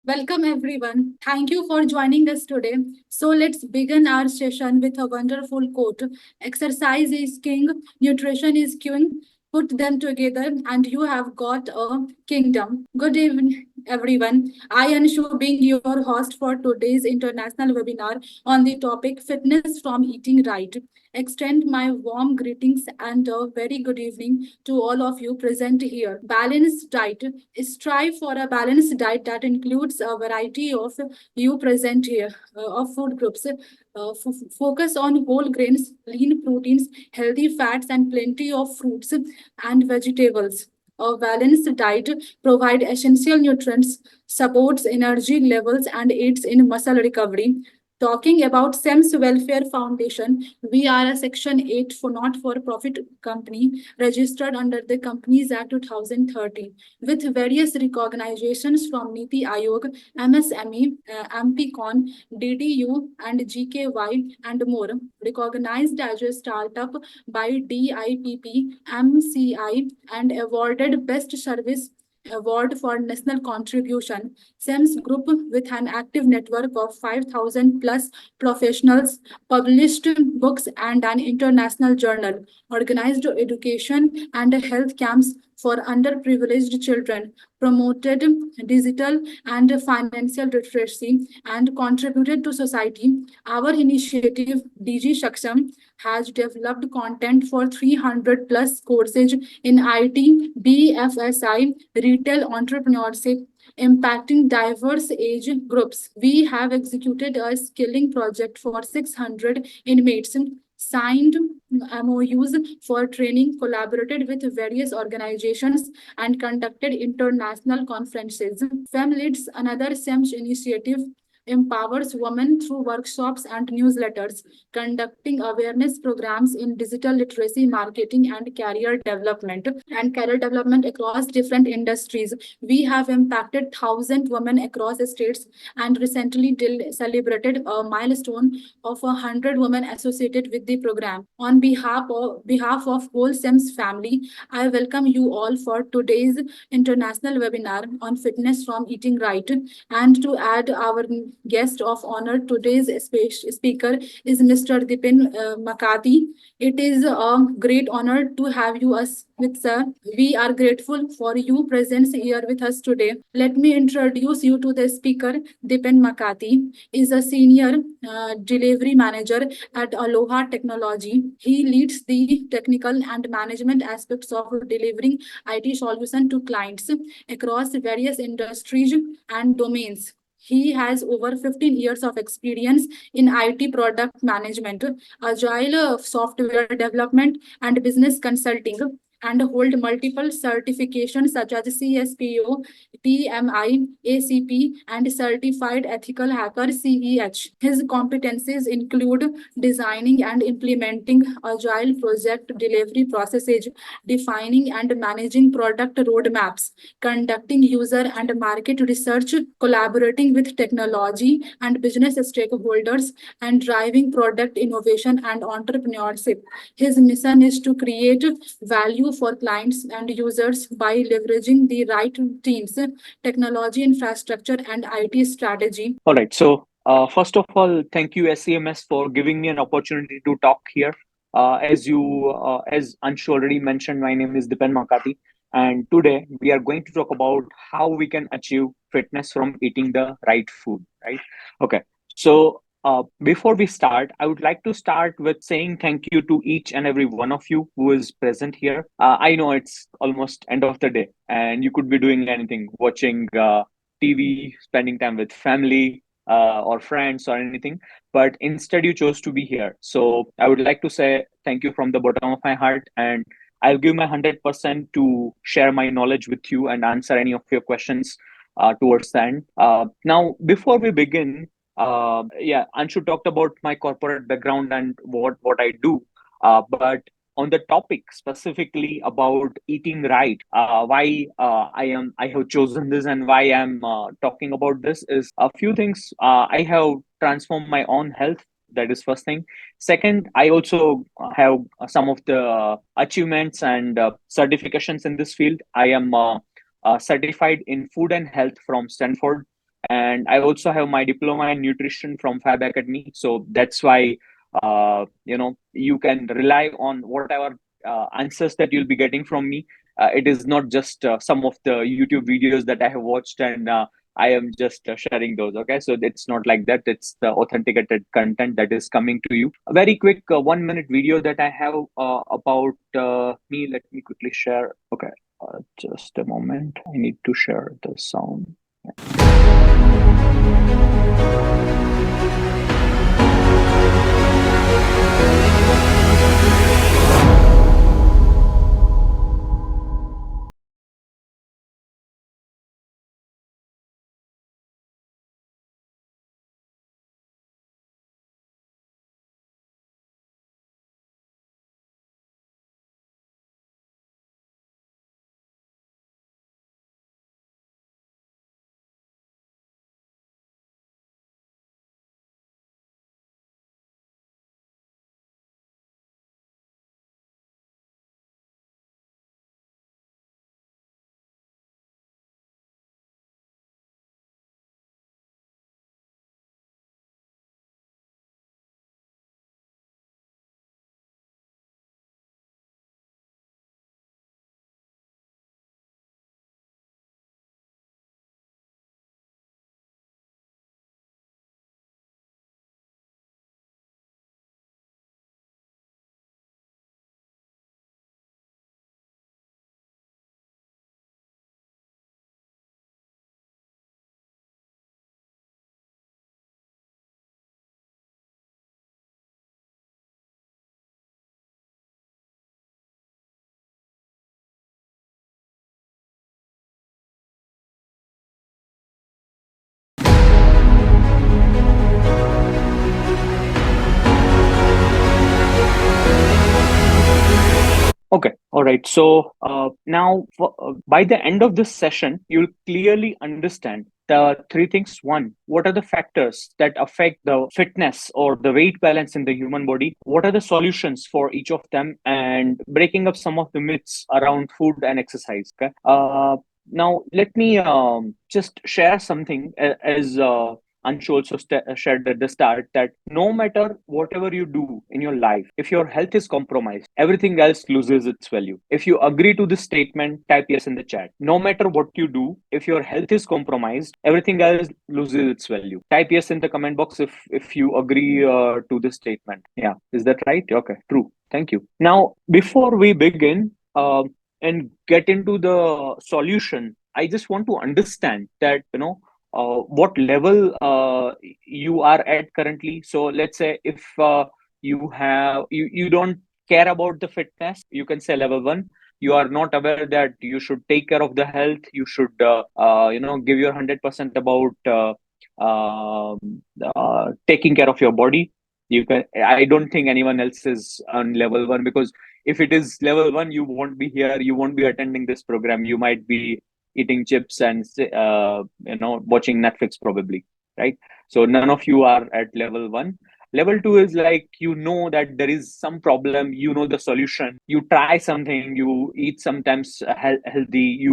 Welcome everyone. Thank you for joining us today. So let's begin our session with a wonderful quote. Exercise is king, nutrition is queen. Put them together and you have got a kingdom. Good evening, everyone. I am Shu being your host for today's international webinar on the topic fitness from eating right. Extend my warm greetings and a very good evening to all of you present here. Balanced diet. Strive for a balanced diet that includes a variety of you present here of food groups. Focus on whole grains, lean proteins, healthy fats, and plenty of fruits and vegetables. A balanced diet provides essential nutrients, supports energy levels, and aids in muscle recovery. Talking about SEMS Welfare Foundation, we are a Section 8 for not-for-profit company registered under the Companies Act 2013 with various recognitions from NITI Aayog, MSME, MPCon, DDU, and GKY, and more. Recognized as a startup by DIPP, MCI, and awarded Best Service Award for National Contribution. SEMS Group, with an active network of 5,000 plus professionals, published books, and an international journal, organized education and health camps for underprivileged children, promoted digital and financial literacy, and contributed to society. Our initiative, DG Shaksham, has developed content for 300 plus courses in IT, BFSI, retail entrepreneurship, impacting diverse age groups. We have executed a skilling project for 600 inmates, signed MOUs for training, collaborated with various organizations, and conducted international conferences. FEM leads another SEMS initiative empowers women through workshops and newsletters, conducting awareness programs in digital literacy, marketing, and career development across different industries. We have impacted 1,000 women across states and recently celebrated a milestone of 100 women associated with the program. On behalf of whole SEMS family, I welcome you all for today's international webinar on fitness from eating right. And to add our guest of honor, today's speaker is Mr. Dipin Makati. It is a great honor to have you us with sir. We are grateful for your presence here with us today. Let me introduce you to the speaker. Dipin Makati is a senior delivery manager at Aloha Technology. He leads the technical and management aspects of delivering IT solution to clients across various industries and domains. He has over 15 years of experience in IT product management, agile software development, and business consulting, and hold multiple certifications such as CSPO, PMI, ACP, and Certified Ethical Hacker CEH. His competencies include designing and implementing agile project delivery processes, defining and managing product roadmaps, conducting user and market research, collaborating with technology and business stakeholders, and driving product innovation and entrepreneurship. His mission is to create value for clients and users by leveraging the right teams, technology infrastructure, and IT strategy. All right. So, first of all, thank you, SEMS, for giving me an opportunity to talk here. As Anshu already mentioned, my name is Dipen Makati, and today we are going to talk about how we can achieve fitness from eating the right food. Right? Okay. So, before we start, I would like to start with saying thank you to each and every one of you who is present here. I know it's almost end of the day, and you could be doing anything, watching TV, spending time with family or friends or anything. But instead, you chose to be here. So I would like to say thank you from the bottom of my heart. And I'll give my 100% to share my knowledge with you and answer any of your questions towards the end. Now, before we begin, yeah, Anshu talked about my corporate background and what I do. But on the topic specifically about eating right, why I have chosen this and why I'm talking about this is a few things. I have transformed my own health. That is first thing. Second, I also have some of the achievements and certifications in this field. I am certified in food and health from Stanford. and I also have my diploma in nutrition from Fab Academy. So that's why you can rely on whatever answers that you'll be getting from me. It is not just some of the YouTube videos that I have watched, and I am just sharing those. Okay, so it's not like that. It's the authenticated content that is coming to you. A very quick 1 minute video that I have about me. Let me quickly share. Okay, just a moment. I need to share the sound. Okay, all right. So now, by the end of this session, you'll clearly understand the three things. One, what are the factors that affect the fitness or the weight balance in the human body? What are the solutions for each of them? And breaking up some of the myths around food and exercise. Okay. Now, let me just share something as Anshu also shared at the start, that no matter whatever you do in your life, if your health is compromised, everything else loses its value. If you agree to this statement, type yes in the chat. No matter what you do, if your health is compromised, everything else loses its value. Type yes in the comment box if you agree to this statement. Yeah, is that right? Okay, true. Thank you. Now, before we begin and get into the solution, I just want to understand that what level you are at currently. So let's say if you don't care about the fitness, you can say level 1. You are not aware that you should take care of the health, you should give your 100% about taking care of your body. You can I don't think anyone else is on level 1, because if it is level 1, you won't be here, you won't be attending this program, you might be eating chips and watching Netflix probably, right? So none of you are at level 1. Level 2 is like, that there is some problem, the solution, you try something, you eat sometimes healthy,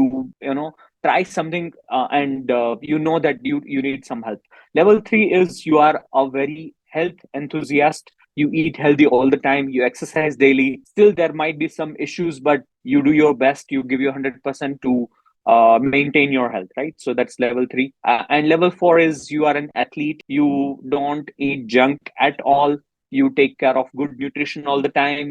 try something, and that you need some help. Level 3 is you are a very health enthusiast, you eat healthy all the time, you exercise daily, still there might be some issues, but you do your best, you give your 100% to maintain your health, right? So that's level 3. And level 4 is you are an athlete, you don't eat junk at all, you take care of good nutrition all the time,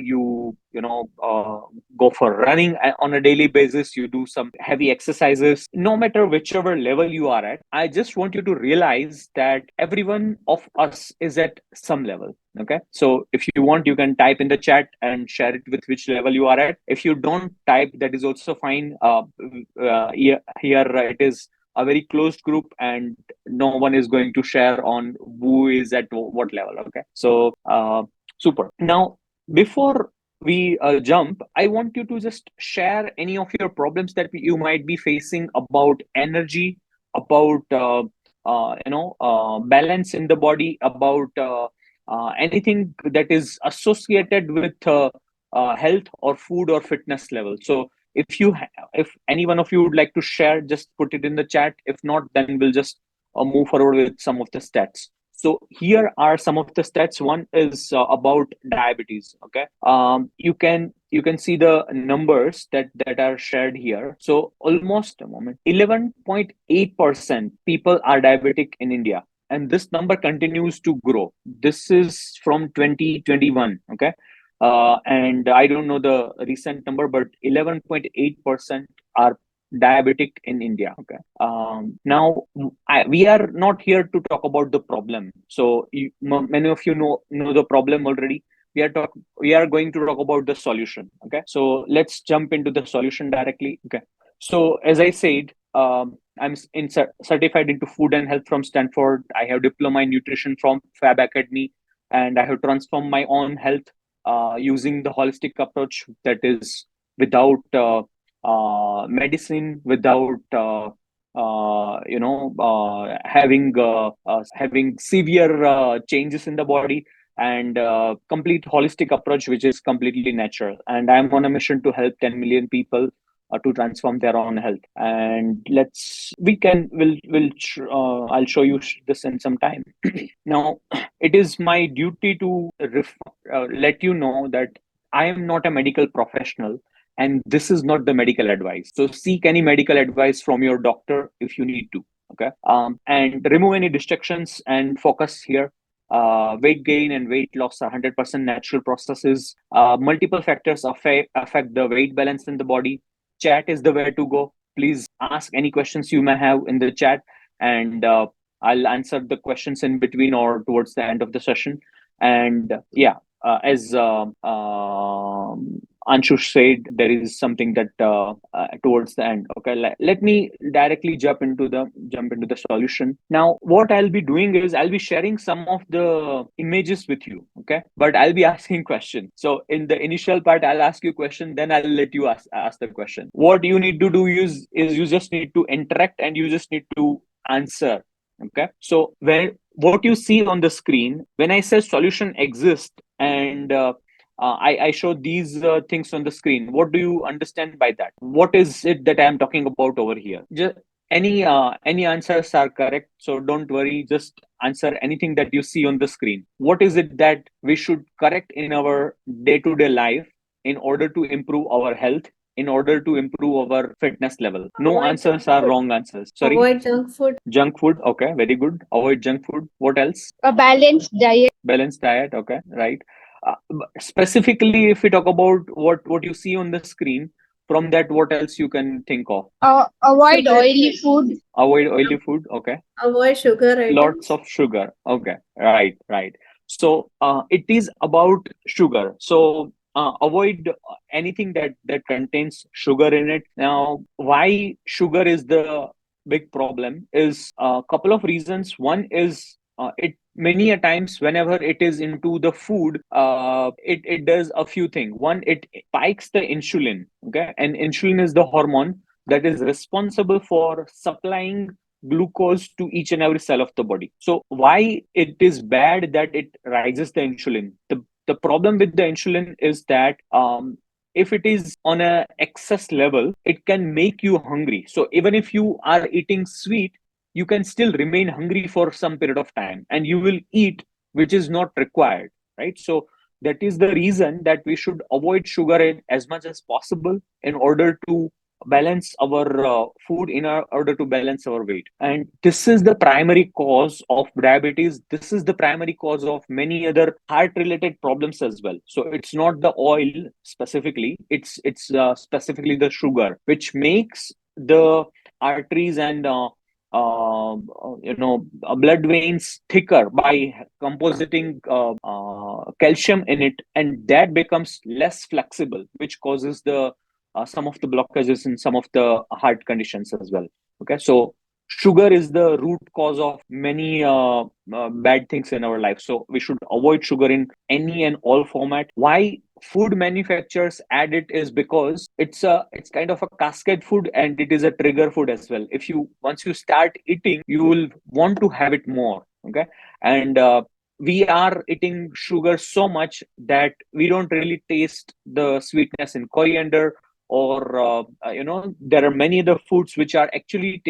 go for running on a daily basis, you do some heavy exercises. No matter whichever level you are at, I just want you to realize that everyone of us is at some level. Okay, so if you want, you can type in the chat and share it with which level you are at. If you don't type, that is also fine. Here it is a very closed group, and no one is going to share on who is at what level. Okay, so super. Now, before we jump, I want you to just share any of your problems that you might be facing about energy, about balance in the body, about anything that is associated with health or food or fitness level. So if any one of you would like to share, just put it in the chat. If not, then we'll just move forward with some of the stats. So here are some of the stats. One is about diabetes. Okay, you can see the numbers that are shared here. So almost a moment, 11.8% people are diabetic in India, and this number continues to grow. This is from 2021. Okay, and I don't know the recent number, but 11.8% are diabetic in India. Okay. Now, we are not here to talk about the problem. So many of you know the problem already. We are going to talk about the solution. Okay. So let's jump into the solution directly. Okay. So as I said, certified into food and health from Stanford. I have diploma in nutrition from Fab Academy, and I have transformed my own health using the holistic approach, that is without medicine, without having severe changes in the body, and complete holistic approach, which is completely natural. And I'm on a mission to help 10 million people to transform their own health. And let's we can will I'll show you this in some time. Now, it is my duty to let you know that I am not a medical professional, and this is not the medical advice. So seek any medical advice from your doctor if you need to. Okay. And remove any distractions and focus here. Weight gain and weight loss are 100% natural processes. Multiple factors affect the weight balance in the body. Chat is the way to go. Please ask any questions you may have in the chat, and I'll answer the questions in between or towards the end of the session. And yeah, as Anshu said, there is something that towards the end. Okay, let me directly jump into the solution. Now, what I'll be doing is I'll be sharing some of the images with you. Okay, but I'll be asking questions. So in the initial part, I'll ask you a question, then I'll let you ask the question. What you need to do is you just need to interact and you just need to answer. Okay, so what you see on the screen when I say solution exists, and I show these things on the screen, what do you understand by that? What is it that I'm talking about over here? Just any answers are correct, so don't worry, just answer anything that you see on the screen. What is it that we should correct in our day-to-day life in order to improve our health, in order to improve our fitness level? No Avoid answers are wrong answers. Sorry. avoid junk food. Junk food. Okay, very good. Avoid junk food. What else? A balanced diet. Balanced diet. Okay, right. Specifically, if we talk about what you see on the screen, from that, what else you can think of? Avoid Sugar. oily food. Avoid oily food. Okay. Avoid sugar Lots items. of sugar. Okay, right. So it is about sugar. So avoid anything that contains sugar in it. Now, why sugar is the big problem is a couple of reasons. One is it many a times whenever it is into the food, it does a few things. One, it spikes the insulin. Okay, and insulin is the hormone that is responsible for supplying glucose to each and every cell of the body. So why it is bad that it rises the insulin? The problem with the insulin is that if it is on a excess level, it can make you hungry. So even if you are eating sweet, you can still remain hungry for some period of time, and you will eat which is not required, right? So that is the reason that we should avoid sugar as much as possible in order to balance our food, in order to balance our weight. And this is the primary cause of diabetes. This is the primary cause of many other heart related problems as well. So it's not the oil specifically, it's specifically the sugar which makes the arteries and blood veins thicker by compositing calcium in it, and that becomes less flexible, which causes the some of the blockages in some of the heart conditions as well. Okay, so sugar is the root cause of many bad things in our life. So we should avoid sugar in any and all format. Why food manufacturers add it is because it's kind of a cascade food, and it is a trigger food as well. If you once you start eating, you will want to have it more. Okay, and we are eating sugar so much that we don't really taste the sweetness in coriander or there are many other foods which are actually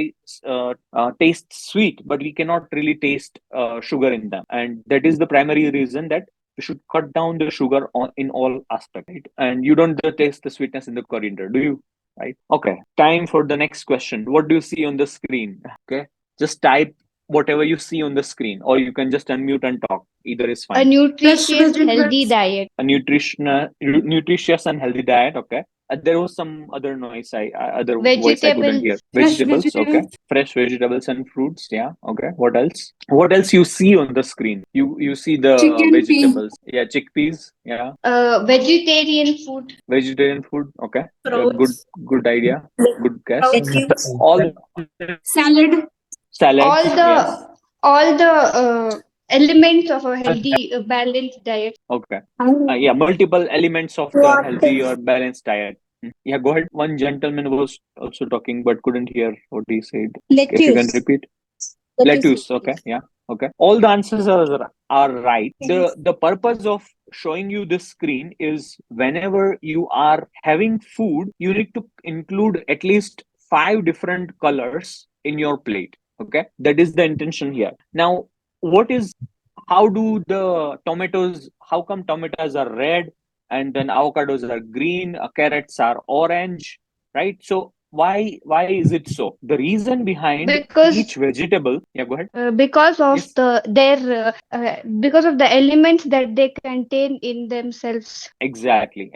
taste sweet, but we cannot really taste sugar in them, and that is the primary reason that we should cut down the sugar in all aspects, right? And you don't taste the sweetness in the coriander, do you? Right. Okay. Time for the next question. What do you see on the screen? Okay. Just type whatever you see on the screen, or you can just unmute and talk. Either is A fine. Fresh nutritious, healthy vegetables. diet. A nutritious and healthy diet. Okay. There was some other noise. Other voice I couldn't hear. Vegetables. Fresh Vegetables. Okay. vegetables. Fresh vegetables and fruits. Yeah. Okay. What else? What else you see on the screen? You see the Chicken, peas. vegetables. Yeah. Chickpeas. Yeah. Vegetarian food. Vegetarian food. Okay. Good. Fruits. Good idea. Good guess. Lettuce. All Salad. All salads. Yes. the all the elements of a healthy, balanced diet. Okay. Yeah, multiple elements of the healthy or balanced diet. Yeah, go ahead. One gentleman was also talking but couldn't hear what he said. If you can Lettuce. repeat. Lettuce. Lettuce. Okay. Yeah. Okay. All the answers are right. The purpose of showing you this screen is whenever you are having food, you need to include at least 5 different colors in your plate. Okay. That is the intention here. Now, what is how do the tomatoes, how come tomatoes are red and then avocados are green, carrots are orange, right? So why is it so? The reason behind Because each vegetable, yeah, go ahead. because of Yes, because of the elements that they contain in themselves. exactly,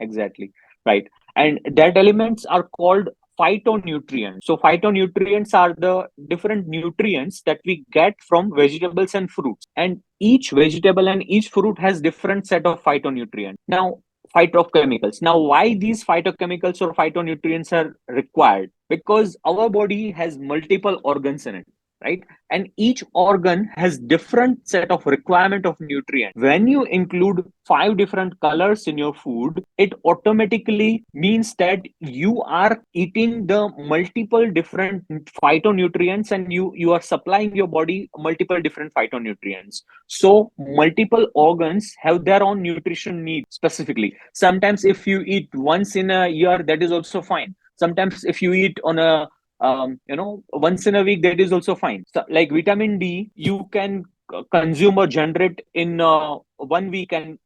right. And that elements are called phytonutrients. So phytonutrients are the different nutrients that we get from vegetables and fruits, and each vegetable and each fruit has different set of phytonutrients. Now, phytochemicals. Now, why these phytochemicals or phytonutrients are required? Because our body has multiple organs in it, right? And each organ has different set of requirement of nutrient. When you include 5 different colors in your food, it automatically means that you are eating the multiple different phytonutrients, and you are supplying your body multiple different phytonutrients. So multiple organs have their own nutrition needs specifically. Sometimes if you eat once in a year, that is also fine. Sometimes if you eat on a once in a week, that is also fine. So, like vitamin D, you can consume or generate in 1 week, and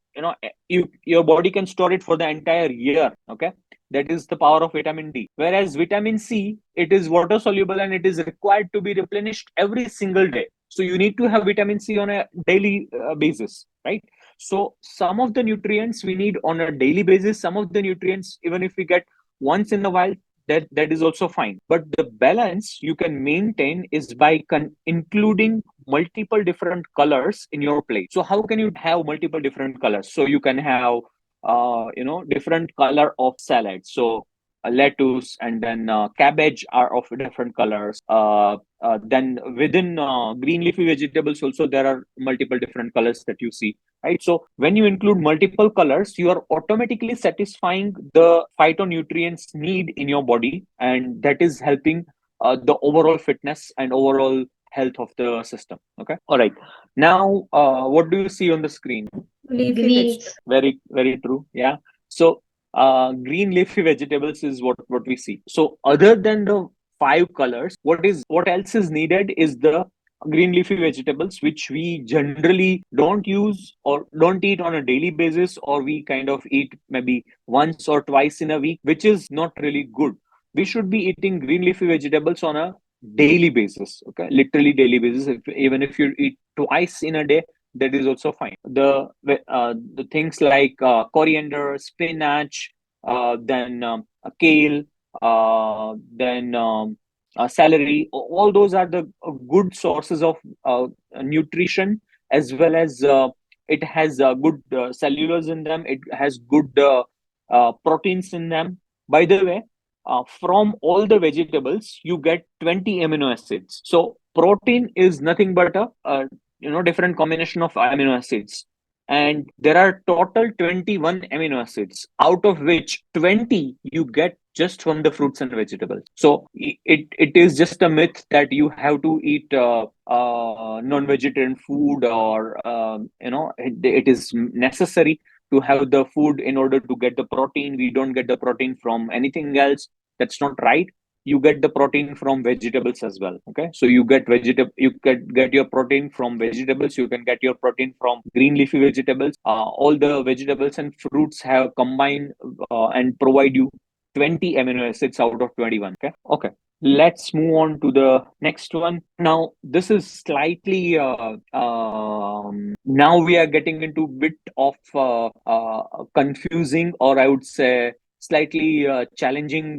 your body can store it for the entire year. Okay, that is the power of vitamin D. Whereas vitamin C, it is water soluble and it is required to be replenished every single day. So you need to have vitamin C on a daily basis, right? So some of the nutrients we need on a daily basis. Some of the nutrients, even if we get once in a while, that is also fine. But the balance you can maintain is by including multiple different colors in your plate. So how can you have multiple different colors? So you can have different color of salad. So lettuce and then cabbage are of different colors. Then within green leafy vegetables also there are multiple different colors that you see, right? So when you include multiple colors, you are automatically satisfying the phytonutrients need in your body, and that is helping the overall fitness and overall health of the system. Okay. All right. Now, what do you see on the screen? Leafy Greens. vegetables. Very true. Yeah. So green leafy vegetables is what we see. So other than the 5 colors, what else is needed is the green leafy vegetables, which we generally don't use or don't eat on a daily basis, or we kind of eat maybe once or twice in a week, which is not really good. We should be eating green leafy vegetables on a daily basis. Okay, literally daily basis. Even if you eat twice in a day, that is also fine. The things like coriander, spinach, then kale, then celery. All those are the good sources of nutrition, as well as it has good cellulose in them. It has good proteins in them. By the way, from all the vegetables, you get 20 amino acids. So protein is nothing but a different combination of amino acids, and there are total 21 amino acids, out of which 20 you get just from the fruits and vegetables. So it is just a myth that you have to eat non-vegetarian food, or it is necessary. to have the food in order to get the protein. We don't get the protein from anything else. That's not right. You get the protein from vegetables as well. Okay, so you get your protein from vegetables. You can get your protein from green leafy vegetables. All the vegetables and fruits have combined and provide you 20 amino acids out of 21. Okay, let's move on to the next one. Now this is slightly now we are getting into bit of confusing, or I would say slightly challenging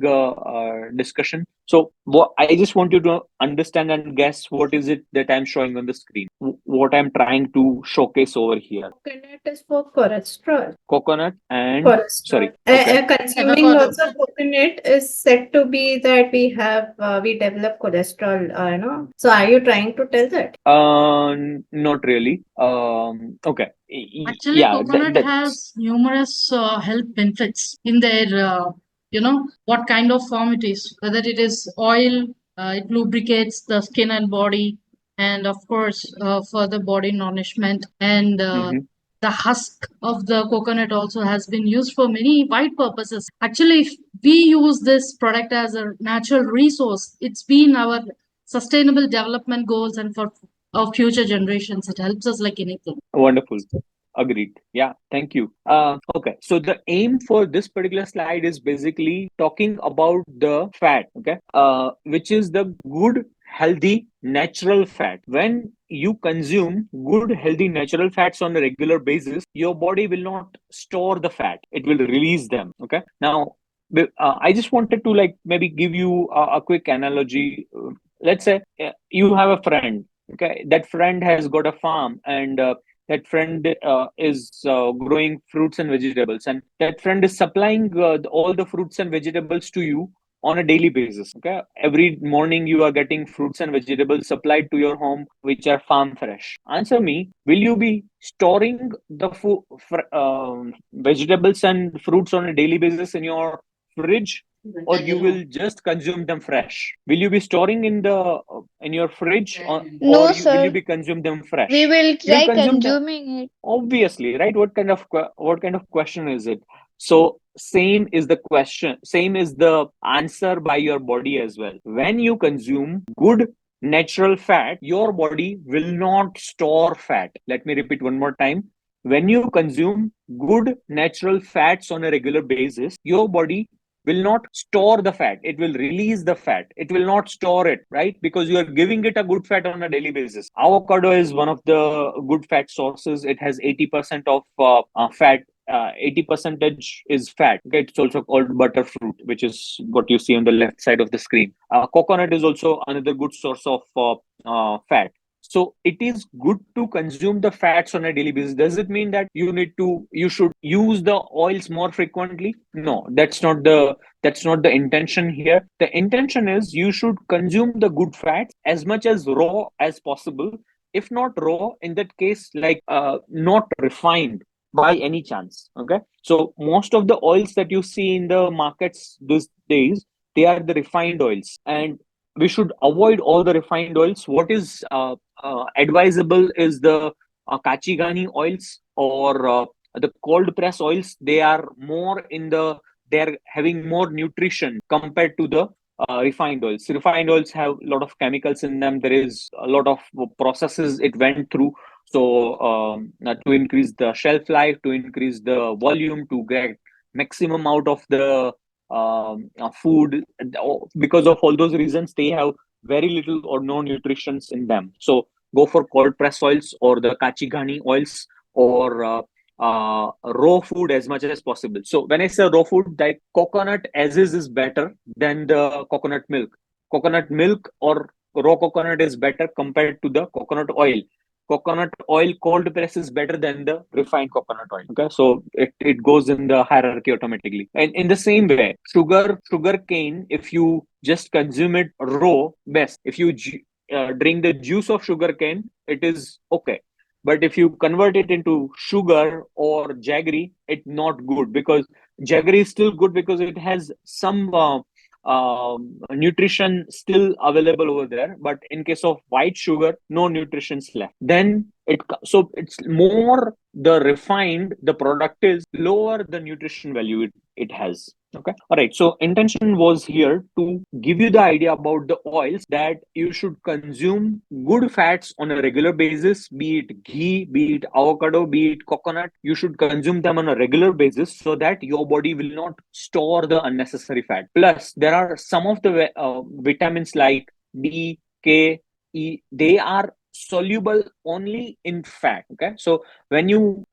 discussion. So I just want you to understand and guess what is it that I'm showing on the screen, what I'm trying to showcase over here. Coconut is for cholesterol. Coconut and Cholesterol. sorry. Okay. Consuming lots of coconut is said to be that we develop cholesterol. So are you trying to tell that? Not really. Okay. Actually, Yeah, coconut has numerous health benefits in their, what kind of form it is, whether it is oil, it lubricates the skin and body, and of course, for the body nourishment. And the husk of the coconut also has been used for many wide purposes. Actually, if we use this product as a natural resource, it's been our sustainable development goals and for our future generations. It helps us like anything. Wonderful. Agreed. Yeah, thank you. Okay, so the aim for this particular slide is basically talking about the fat, okay, which is the good, healthy, natural fat. When you consume good, healthy, natural fats on a regular basis, your body will not store the fat; it will release them. Okay. Now, I just wanted to like maybe give you a quick analogy. Let's say you have a friend. Okay, that friend has got a farm, and that friend is growing fruits and vegetables, and that friend is supplying all the fruits and vegetables to you on a daily basis. Okay, every morning you are getting fruits and vegetables supplied to your home which are farm fresh. Answer me, will you be storing the vegetables and fruits on a daily basis in your fridge, or you will just consume them fresh? Will you be storing in your fridge, No, will you sir. be consume them fresh? We will You'll try consume them, consuming it. obviously, right? What kind of question is it? So same is the question, same is the answer by your body as well. When you consume good natural fat, your body will not store fat. Let me repeat one more time. When you consume good natural fats on a regular basis, your body will not store the fat, it will release the fat, it will not store it, right? Because you are giving it a good fat on a daily basis. Avocado is one of the good fat sources. It has 80% of fat. 80 percentage is fat. Okay, it's also called butter fruit, which is what you see on the left side of the screen. Coconut is also another good source of fat. So it is good to consume the fats on a daily basis. Does it mean that you should use the oils more frequently? No, that's not the intention here. The intention is you should consume the good fats as much as raw as possible. If not raw, in that case, like not refined by any chance. Okay, so most of the oils that you see in the markets these days, they are the refined oils, and we should avoid all the refined oils. What is advisable is the kachigani oils, or the cold press oils. They're having more nutrition compared to the refined oils. Refined oils have a lot of chemicals in them. There is a lot of processes it went through. So to increase the shelf life, to increase the volume, to get maximum out of the food, because of all those reasons, they have very little or no nutrition in them. So go for cold press oils or the kachigani oils, or raw food as much as possible. So when I say raw food, like coconut as is better than the coconut milk. Coconut milk or raw coconut is better compared to the coconut oil. Coconut oil cold press is better than the refined coconut oil. Okay, so it goes in the hierarchy automatically. And in the same way, sugar cane, if you just consume it raw, best. If you drink the juice of sugar cane, it is okay. But if you convert it into sugar or jaggery, it's not good, because jaggery is still good because it has some nutrition still available over there. But in case of white sugar, no nutrition's left. Then So it's more the refined the product is, lower the nutrition value it has. Okay, all right. So intention was here to give you the idea about the oils that you should consume good fats on a regular basis, be it ghee, be it avocado, be it coconut. You should consume them on a regular basis so that your body will not store the unnecessary fat. Plus, there are some of the vitamins like B, K, E. They are soluble only in fat. Okay, so when you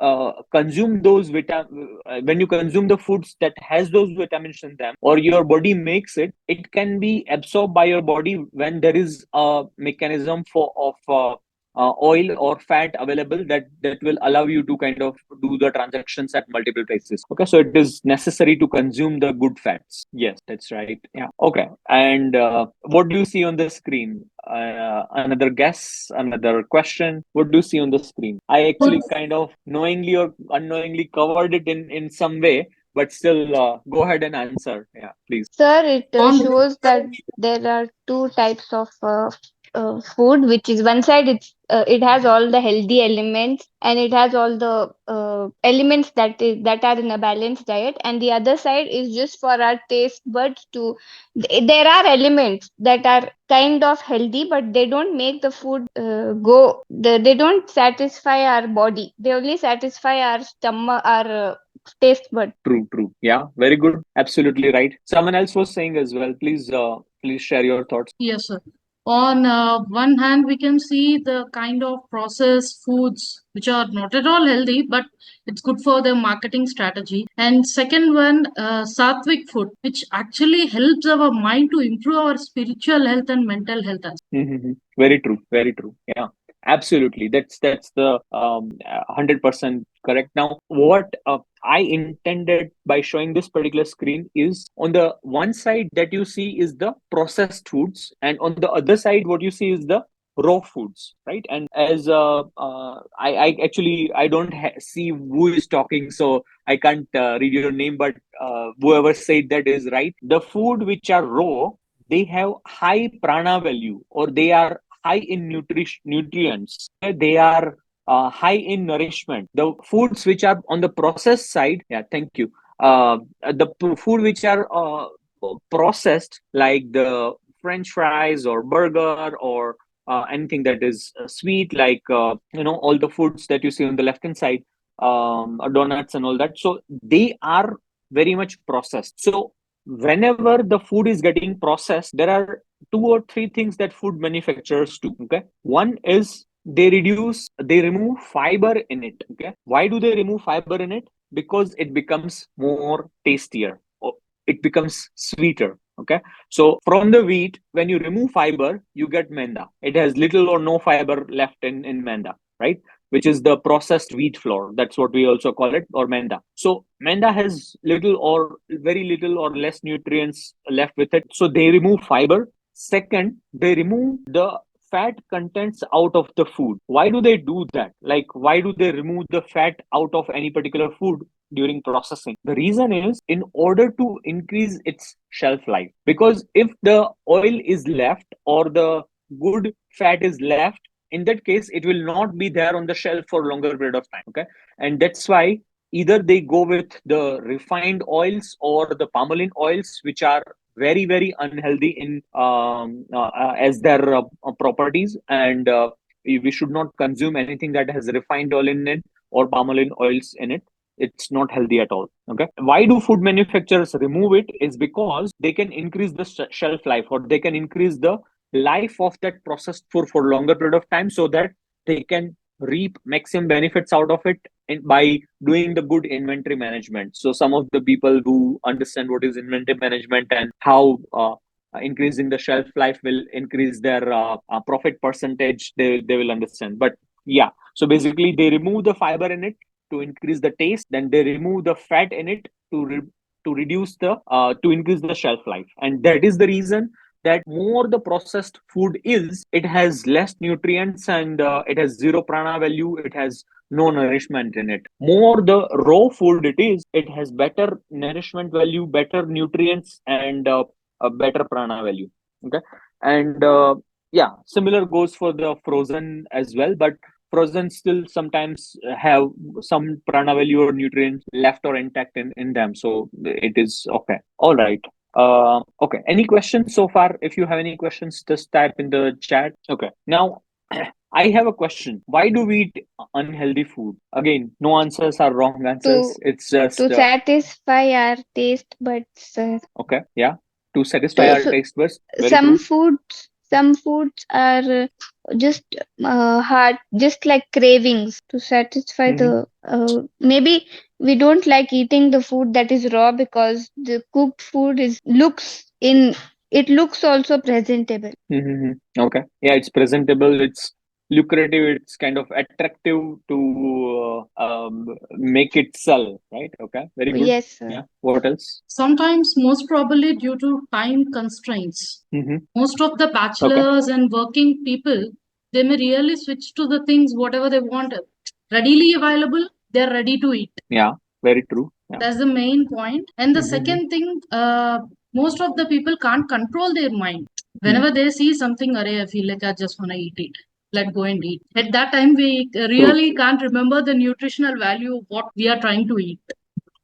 consume when you consume the foods that has those vitamins in them, or your body makes it, it can be absorbed by your body when there is a mechanism of oil or fat available that will allow you to kind of do the transactions at multiple places. Okay, so it is necessary to consume the good fats. Yes, that's right. Yeah. Okay, and what do you see on the screen? Another guess, another question. What do you see on the screen? I actually kind of knowingly or unknowingly covered it in some way, but still, go ahead and answer. Yeah, please. Sir, it On shows that there are two types of food, which is one side it has all the healthy elements and it has all the elements that are in a balanced diet, and the other side is just for our taste buds to. There are elements that are kind of healthy, but they don't make the food they don't satisfy our body. They only satisfy our stomach, our taste bud. True, true. Yeah, very good. Absolutely right. Someone else was saying as well. Please share your thoughts. yes, sir. On one hand, we can see the kind of processed foods which are not at all healthy, but it's good for the marketing strategy. And second one, sattvic food, which actually helps our mind to improve our spiritual health and mental health as Mm-hmm. Very true. Very true. Yeah, absolutely. That's the 100% correct. Now, what I intended by showing this particular screen is, on the one side that you see is the processed foods, and on the other side, what you see is the raw foods, right? And as I actually I don't see who is talking, so I can't read your name, but whoever said that is right. The food which are raw, they have high prana value, or they are high in nutrients. They are high in nourishment. The foods which are on the processed side, yeah, thank you. The food which are processed, like the French fries or burger or anything that is sweet, like all the foods that you see on the left hand side, donuts and all that. So they are very much processed. So whenever the food is getting processed, there are two or three things that food manufacturers do. Okay, one is they remove fiber in it. Okay, why do they remove fiber in it? Because it becomes more tastier, or it becomes sweeter. Okay, so from the wheat, when you remove fiber, you get menda. It has little or no fiber left in menda, right? Which is the processed wheat flour. That's what we also call it, or menda. So menda has little or very little or less nutrients left with it. So they remove fiber. Second, they remove the fat contents out of the food. Why do they do that? Like, why do they remove the fat out of any particular food during processing? The reason is in order to increase its shelf life. Because if the oil is left or the good fat is left, in that case it will not be there on the shelf for longer period of time. Okay, and that's why either they go with the refined oils or the palm oils, which are very unhealthy in as their properties, and we should not consume anything that has refined oil in it or palm oils in it. It's not healthy at all. Okay, why do food manufacturers remove it? Is because they can increase the shelf life, or they can increase the life of that processed food for longer period of time, so that they can reap maximum benefits out of it by doing the good inventory management. So some of the people who understand what is inventory management and how increasing the shelf life will increase their profit percentage, they will understand. But yeah, so basically they remove the fiber in it to increase the taste, then they remove the fat in it to reduce the to increase the shelf life. And that is the reason that more the processed food is, it has less nutrients, and it has zero prana value, it has no nourishment in it. More the raw food it is, it has better nourishment value, better nutrients, and a better prana value. Okay, and yeah, similar goes for the frozen as well. But frozen still sometimes have some prana value or nutrients left or intact in them, so it is okay. All right. Okay, any questions so far? If you have any questions, just type in the chat. Okay, now I have a question. Why do we eat unhealthy food? Again, no answers are wrong answers. to It's just satisfy our taste buds. okay, yeah, to satisfy So, our so taste buds. Very some true. foods are just hard, just like cravings to satisfy Mm-hmm. the maybe we don't like eating the food that is raw because the cooked food is looks in it looks also presentable. Mm-hmm. Okay, yeah, it's presentable. It's lucrative. It's kind of attractive to make it sell, right? Okay, very good. Yes, sir. Yeah. What else? Sometimes, most probably due to time constraints, Mm-hmm. most of the Okay. bachelors and working people, they may really switch to the things whatever they want readily available, they're ready to eat. Yeah. Very true. Yeah. That's the main point. And the Mm-hmm. second thing, most of the people can't control their mind. Mm. Whenever they see something, array, I feel like I just want to eat it. Let go and eat. At that time, we True. really can't remember the nutritional value of what we are trying to eat.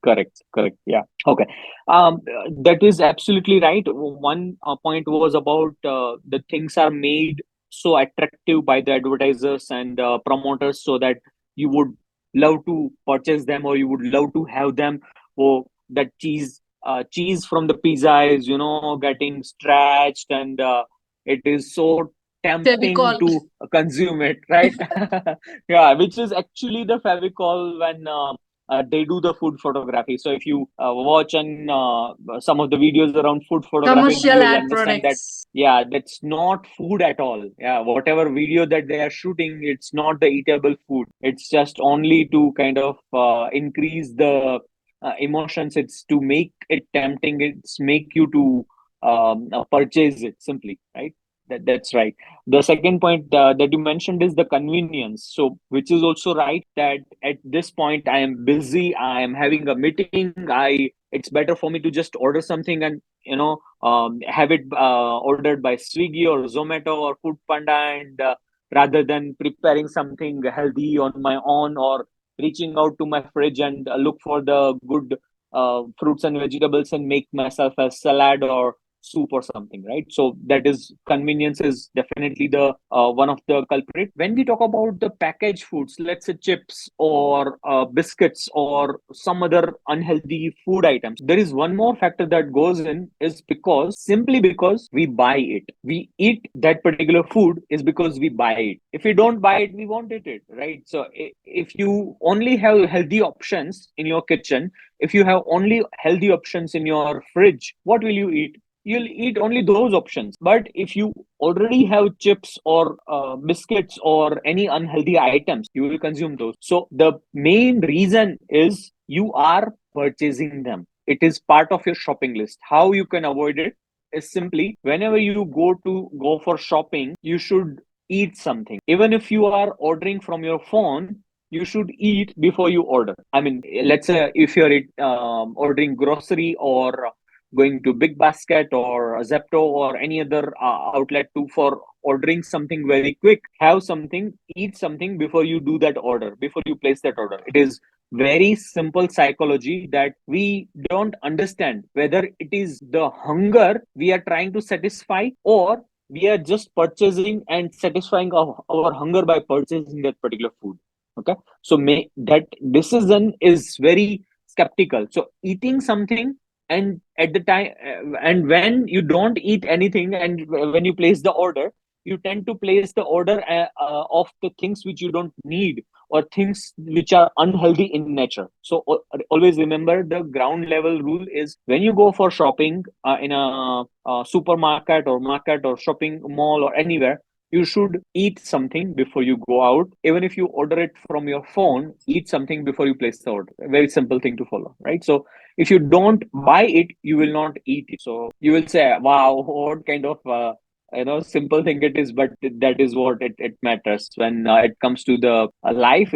Correct. Correct. Yeah. Okay. That is absolutely right. One point was about the things are made so attractive by the advertisers and promoters, so that you would love to purchase them, or you would love to have them. Or that cheese from the pizza is, getting stretched, and it is so tempting Fevicol. to consume it, right? Yeah, which is actually the Fevicol when they do the food photography. So if you watch on some of the videos around food photography, Commercial you will ad understand that products. yeah, that's not food at all. Yeah, whatever video that they are shooting, it's not the eatable food. It's just only to kind of increase the emotions. It's to make it tempting. It's make you to purchase it simply, right? That's right. The second point that you mentioned is the convenience. So, which is also right that at this point I am busy, I am having a meeting. It's better for me to just order something and have it ordered by Swiggy or Zomato or Food Panda, and rather than preparing something healthy on my own, or reaching out to my fridge and look for the good fruits and vegetables and make myself a salad or soup or something, right? So that is convenience is definitely the one of the culprit. When we talk about the packaged foods, let's say chips or biscuits or some other unhealthy food items, there is one more factor that goes in, is simply because we buy it. We eat that particular food is because we buy it. If we don't buy it, we won't eat it, right? So if you only have healthy options in your kitchen, if you have only healthy options in your fridge, what will you eat? You'll eat only those options. But if you already have chips or biscuits or any unhealthy items, you will consume those. So the main reason is you are purchasing them. It is part of your shopping list. How you can avoid it is simply, whenever you go for shopping, you should eat something. Even if you are ordering from your phone, you should eat before you order. I mean, let's say if you're ordering grocery or going to Big Basket or Zepto or any other outlet to for ordering something very quick, have something, eat something before you do that order, before you place that order. It is very simple psychology that we don't understand, whether it is the hunger we are trying to satisfy, or we are just purchasing and satisfying our hunger by purchasing that particular food. Okay, so that decision is very skeptical. So eating something, and at the time, and when you don't eat anything, and when you place the order, you tend to place the order of the things which you don't need, or things which are unhealthy in nature. So always remember, the ground level rule is, when you go for shopping in a supermarket or market or shopping mall or anywhere, you should eat something before you go out. Even if you order it from your phone, eat something before you place the order. A very simple thing to follow, right? So if you don't buy it, you will not eat it. So you will say, wow, what kind of simple thing it is, but that is what it matters. When it comes to the life,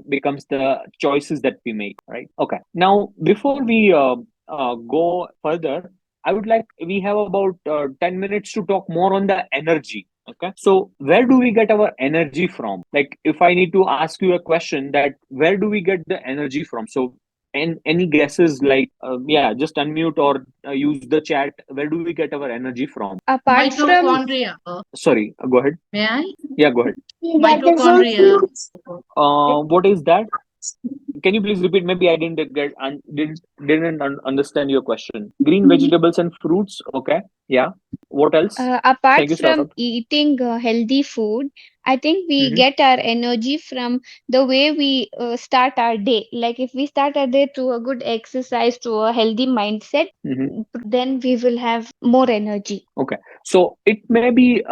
becomes the choices that we make, right? Okay, now before we go further, I would like, we have about 10 minutes to talk more on the energy. Okay. So where do we get our energy from? Like if I need to ask you a question that where do we get the energy from? So and any guesses like yeah, just unmute or use the chat. Where do we get our energy from? Apart from Mitochondria. Sorry, go ahead. May I? Yeah, go ahead. Mitochondria. What is that? Can you please repeat? Maybe I didn't get understand your question. Green vegetables and fruits. Okay. Yeah. What else? apart Thank you, from Saurabh. eating healthy food, I think we Mm-hmm. get our energy from the way we start our day. Like if we start our day through a good exercise, to a healthy mindset, Mm-hmm. then we will have more energy. Okay. So it may be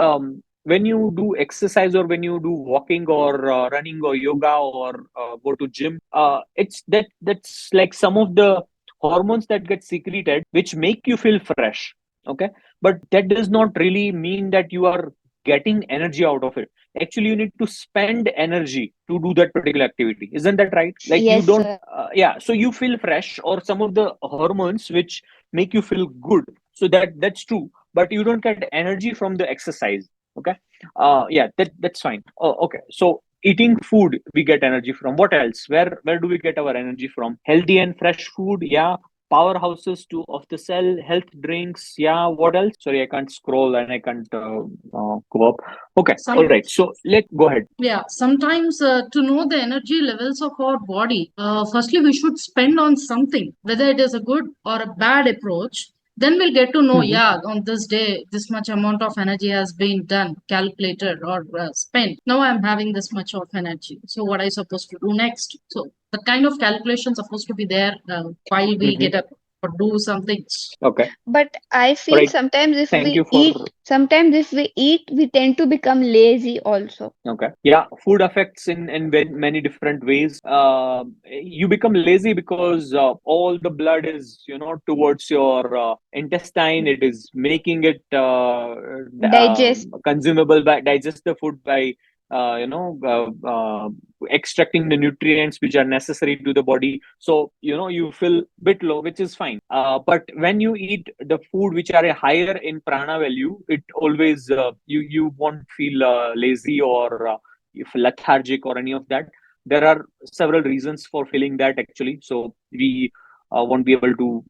when you do exercise or when you do walking or running or yoga or go to gym, that's like some of the hormones that get secreted which make you feel fresh. Okay. But that does not really mean that you are getting energy out of it. Actually, you need to spend energy to do that particular activity. Isn't that right? Like you Yes, don't, sir. yeah. So you feel fresh or some of the hormones which make you feel good. So that's true, but you don't get energy from the exercise. Okay. Yeah, that's fine. Oh, okay. So eating food we get energy from. What else? Where do we get our energy from? Healthy and fresh food. Yeah. Powerhouses to of the cell, health drinks. Yeah. What else? Sorry, I can't scroll and I can't go up. Okay. All right. So let go ahead. Yeah, sometimes to know the energy levels of our body, firstly we should spend on something, whether it is a good or a bad approach. Then we'll get to know, Mhm. yeah, on this day, this much amount of energy has been done, calculated or spent. Now I'm having this much of energy. So what I supposed to do next? So the kind of calculation supposed to be there while we Mhm. get up or do something. Okay. But I All feel right. Thank you for. sometimes if we eat, we tend to become lazy also. Okay. Yeah, food affects in many different ways. You become lazy because all the blood is, towards your intestine. It is making it Digest. consumable by digest the food by extracting the nutrients which are necessary to the body. So you feel bit low, which is fine. But when you eat the food which are higher in prana value, it always you won't feel lazy or if lethargic or any of that. There are several reasons for feeling that actually. So we won't be able to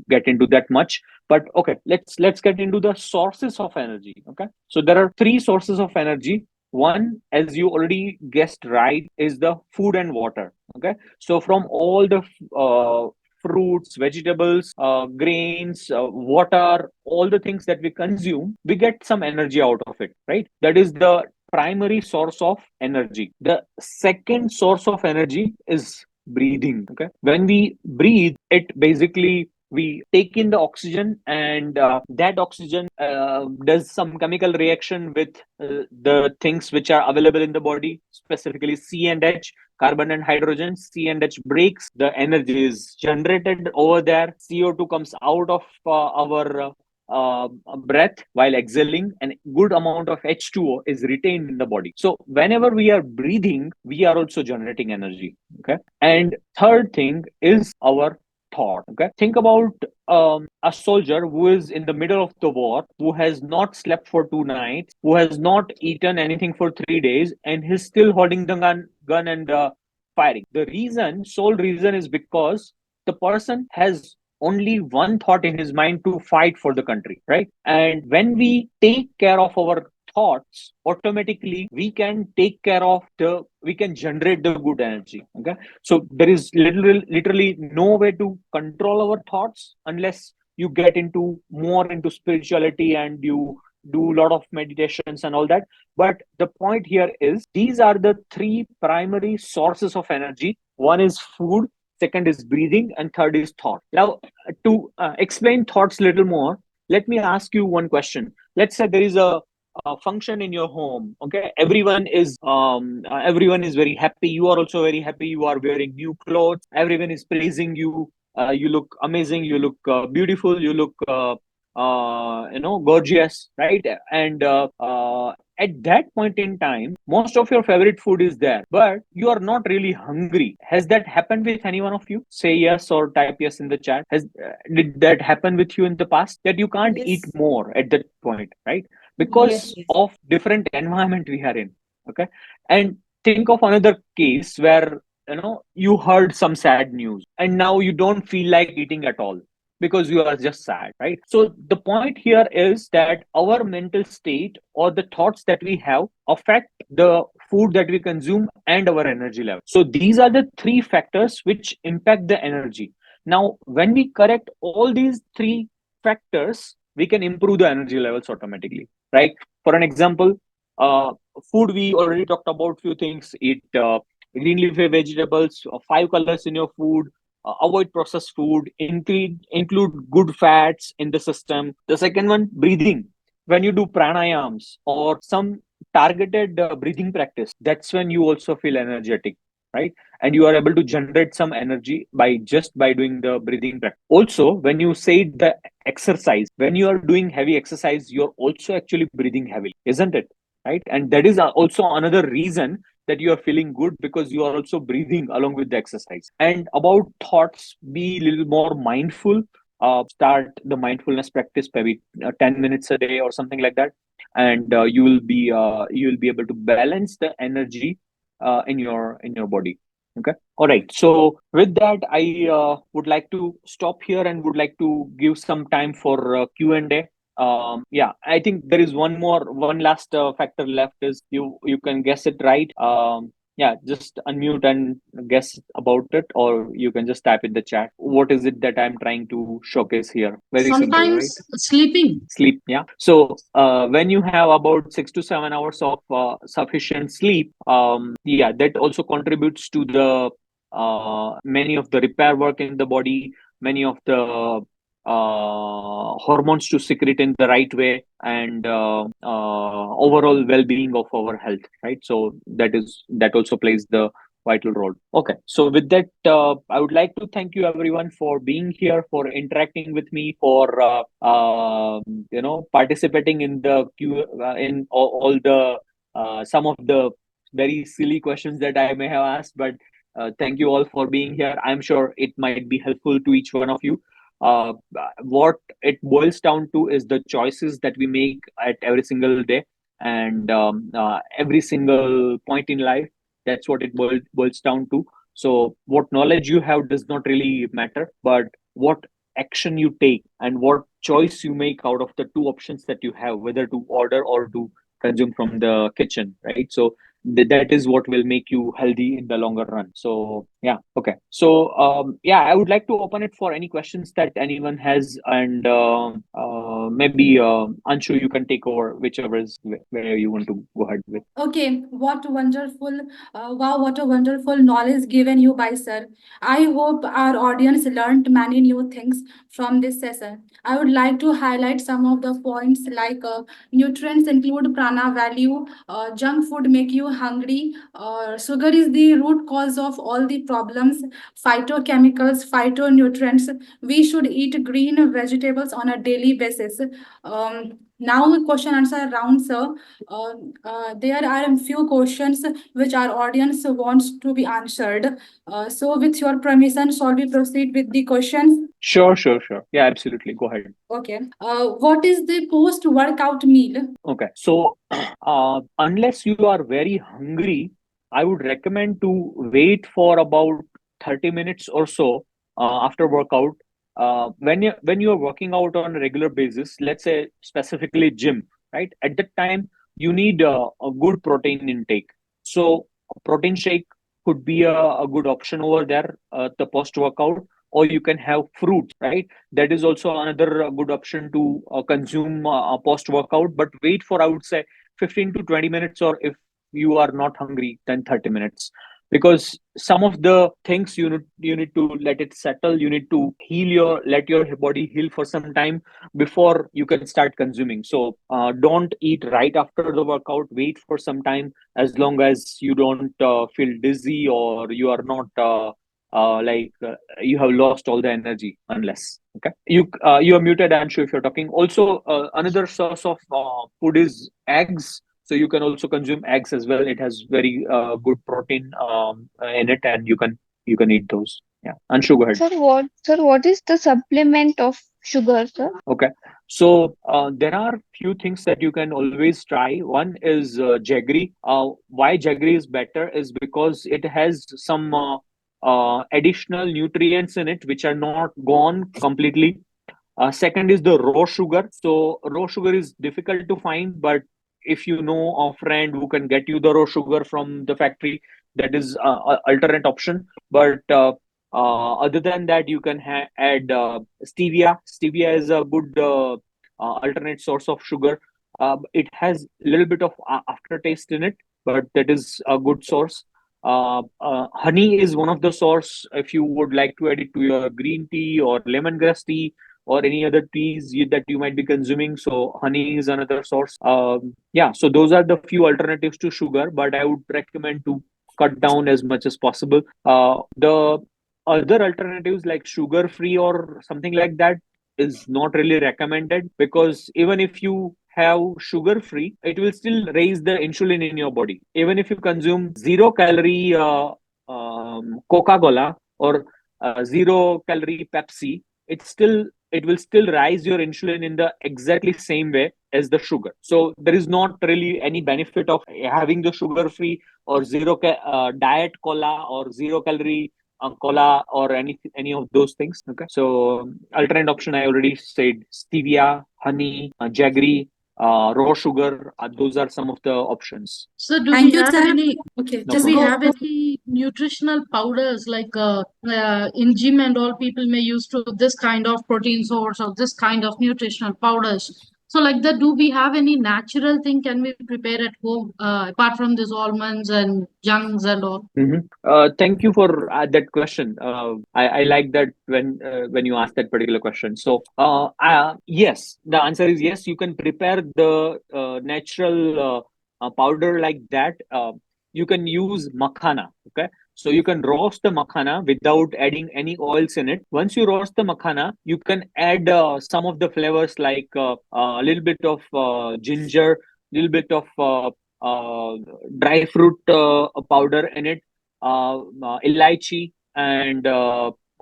get into that much. But okay, let's get into the sources of energy. Okay, so there are three sources of energy. One, as you already guessed right, is the food and water. Okay, so from all the fruits, vegetables, grains, water, all the things that we consume, we get some energy out of it, right? That is the primary source of energy. The second source of energy is breathing. Okay, when we breathe, it basically we take in the oxygen and that oxygen does some chemical reaction with the things which are available in the body, specifically C and H, carbon and hydrogen. C and H breaks, the energy is generated over there. CO2 comes out of our breath while exhaling, and good amount of H2O is retained in the body. So whenever we are breathing, we are also generating energy. Okay, and third thing is our thought. Okay, think about a soldier who is in the middle of the war, who has not slept for 2 nights, who has not eaten anything for 3 days, and he's still holding the gun and firing. The reason, sole reason, is because the person has only one thought in his mind to fight for the country, right? And when we take care of our thoughts, automatically we can generate the good energy. Okay, so there is literally no way to control our thoughts unless you get into more into spirituality and you do a lot of meditations and all that. But the point here is these are the three primary sources of energy. One is food, second is breathing, and third is thought. Now, to explain thoughts a little more, let me ask you one question. Let's say there is a function in your home. Okay, everyone is very happy. You are also very happy. You are wearing new clothes. Everyone is praising you. You look amazing. You look beautiful. You look gorgeous, right? And at that point in time, most of your favorite food is there, but you are not really hungry. Has that happened with any one of you? Say yes or type yes in the chat. Did that happen with you in the past, that you can't eat Yes. more at that point, right? because Yes. of different environment we are in. Okay. And think of another case where you heard some sad news and now you don't feel like eating at all because you are just sad, right? So the point here is that our mental state or the thoughts that we have affect the food that we consume and our energy level. So these are the three factors which impact the energy. Now when we correct all these three factors, we can improve the energy levels automatically, right? For an example, food, we already talked about few things. Eat green leafy vegetables, 5 colors in your food, avoid processed food, include good fats in the system. The second one, breathing. When you do pranayams or some targeted breathing practice, that's when you also feel energetic, right? And you are able to generate some energy by doing the breathing practice. Also, when you say the exercise, when you are doing heavy exercise, you're also actually breathing heavily, isn't it? Right? And that is also another reason that you are feeling good, because you are also breathing along with the exercise. And about thoughts, be a little more mindful. Start the mindfulness practice maybe 10 minutes a day or something like that, and you will be able to balance the energy in your body. Okay. All right. So with that, I would like to stop here and would like to give some time for Q&A. Yeah, I think there is one last factor left, is you can guess it, right? Yeah, just unmute and guess about it, or you can just type in the chat. What is it that I'm trying to showcase here? Very simple, right? Sometimes sleeping. Sleep. Yeah. So when you have about 6 to 7 hours of sufficient sleep, yeah, that also contributes to the many of the repair work in the body, many of the hormones to secrete in the right way, and overall well-being of our health, right? So that also plays the vital role. Okay, so with that, I would like to thank you everyone for being here, for interacting with me, for participating in the in all the some of the very silly questions that I may have asked. But thank you all for being here. I'm sure it might be helpful to each one of you. Uh, what it boils down to is the choices that we make at every single day, and every single point in life. That's what it boils down to. So what knowledge you have does not really matter, but what action you take and what choice you make out of the two options that you have, whether to order or to consume from the kitchen, right? So that is what will make you healthy in the longer run. So yeah. Okay. So yeah, I would like to open it for any questions that anyone has, and maybe Anshu, you can take over, whichever is where you want to go ahead with. Okay, what wonderful, wow, what a wonderful knowledge given you by sir. I hope our audience learned many new things from this session. I would like to highlight some of the points like nutrients include prana value, junk food make you hungry, sugar is the root cause of all the problems, phytochemicals, phytonutrients. We should eat green vegetables on a daily basis. Now question answer round, sir. Uh, there are a few questions which our audience wants to be answered. So, with your permission, shall we proceed with the questions? Sure, sure, sure. Yeah, absolutely. Go ahead. Okay. What is the post-workout meal? Okay. So, unless you are very hungry, I would recommend to wait for about 30 minutes or so after workout. When you are working out on a regular basis, let's say specifically gym, right? At that time, you need a good protein intake. So, a protein shake could be a good option over there, the post workout, or you can have fruits, right? That is also another good option to consume post workout, but wait for, I would say, 15 to 20 minutes, or if you are not hungry, then 30 minutes, because some of the things you need to let it settle. You need to let your body heal for some time before you can start consuming. So don't eat right after the workout. Wait for some time, as long as you don't feel dizzy, or you are not you have lost all the energy, unless. Okay, you are muted. I'm sure if you're talking. Also, another source of food is eggs. So you can also consume eggs as well. It has very good protein in it, and you can eat those. Yeah, and sugar ahead. Sir, what is the supplement of sugar, sir? Okay. So there are few things that you can always try. One is jaggery. Why jaggery is better is because it has some additional nutrients in it which are not gone completely. Second is the raw sugar. So raw sugar is difficult to find, but if you know a friend who can get you the raw sugar from the factory, that is a alternate option. But other than that, you can add stevia. Stevia is a good alternate source of sugar. It has a little bit of aftertaste in it, but that is a good source. Honey is one of the source if you would like to add it to your green tea or lemongrass tea or any other teas that you might be consuming. So honey is another source. Yeah, so those are the few alternatives to sugar, but I would recommend to cut down as much as possible. The other alternatives like sugar free or something like that is not really recommended, because even if you have sugar free, it will still raise the insulin in your body. Even if you consume 0 calorie Coca Cola or 0 calorie Pepsi, it will still rise your insulin in the exactly same way as the sugar. So there is not really any benefit of having the sugar free or diet cola or 0 calorie cola or any of those things. Okay, so alternate option I already said: stevia, honey, jaggery, raw sugar. Those are some of the options. So do Thank we you, have sir. any Okay, No do just we problem. go. have any nutritional powders like in gym and all people may use to this kind of protein source or this kind of nutritional powders? So like that, do we have any natural thing can we prepare at home apart from these almonds and junks and all? Thank you for that question. I like that when you ask that particular question. So, yes, the answer is yes. You can prepare the natural powder like that. You can use makhana. Okay, so you can roast the makhana without adding any oils in it. Once you roast the makhana, you can add some of the flavors like a little bit of ginger, little bit of uh, dry fruit powder in it, elaichi, and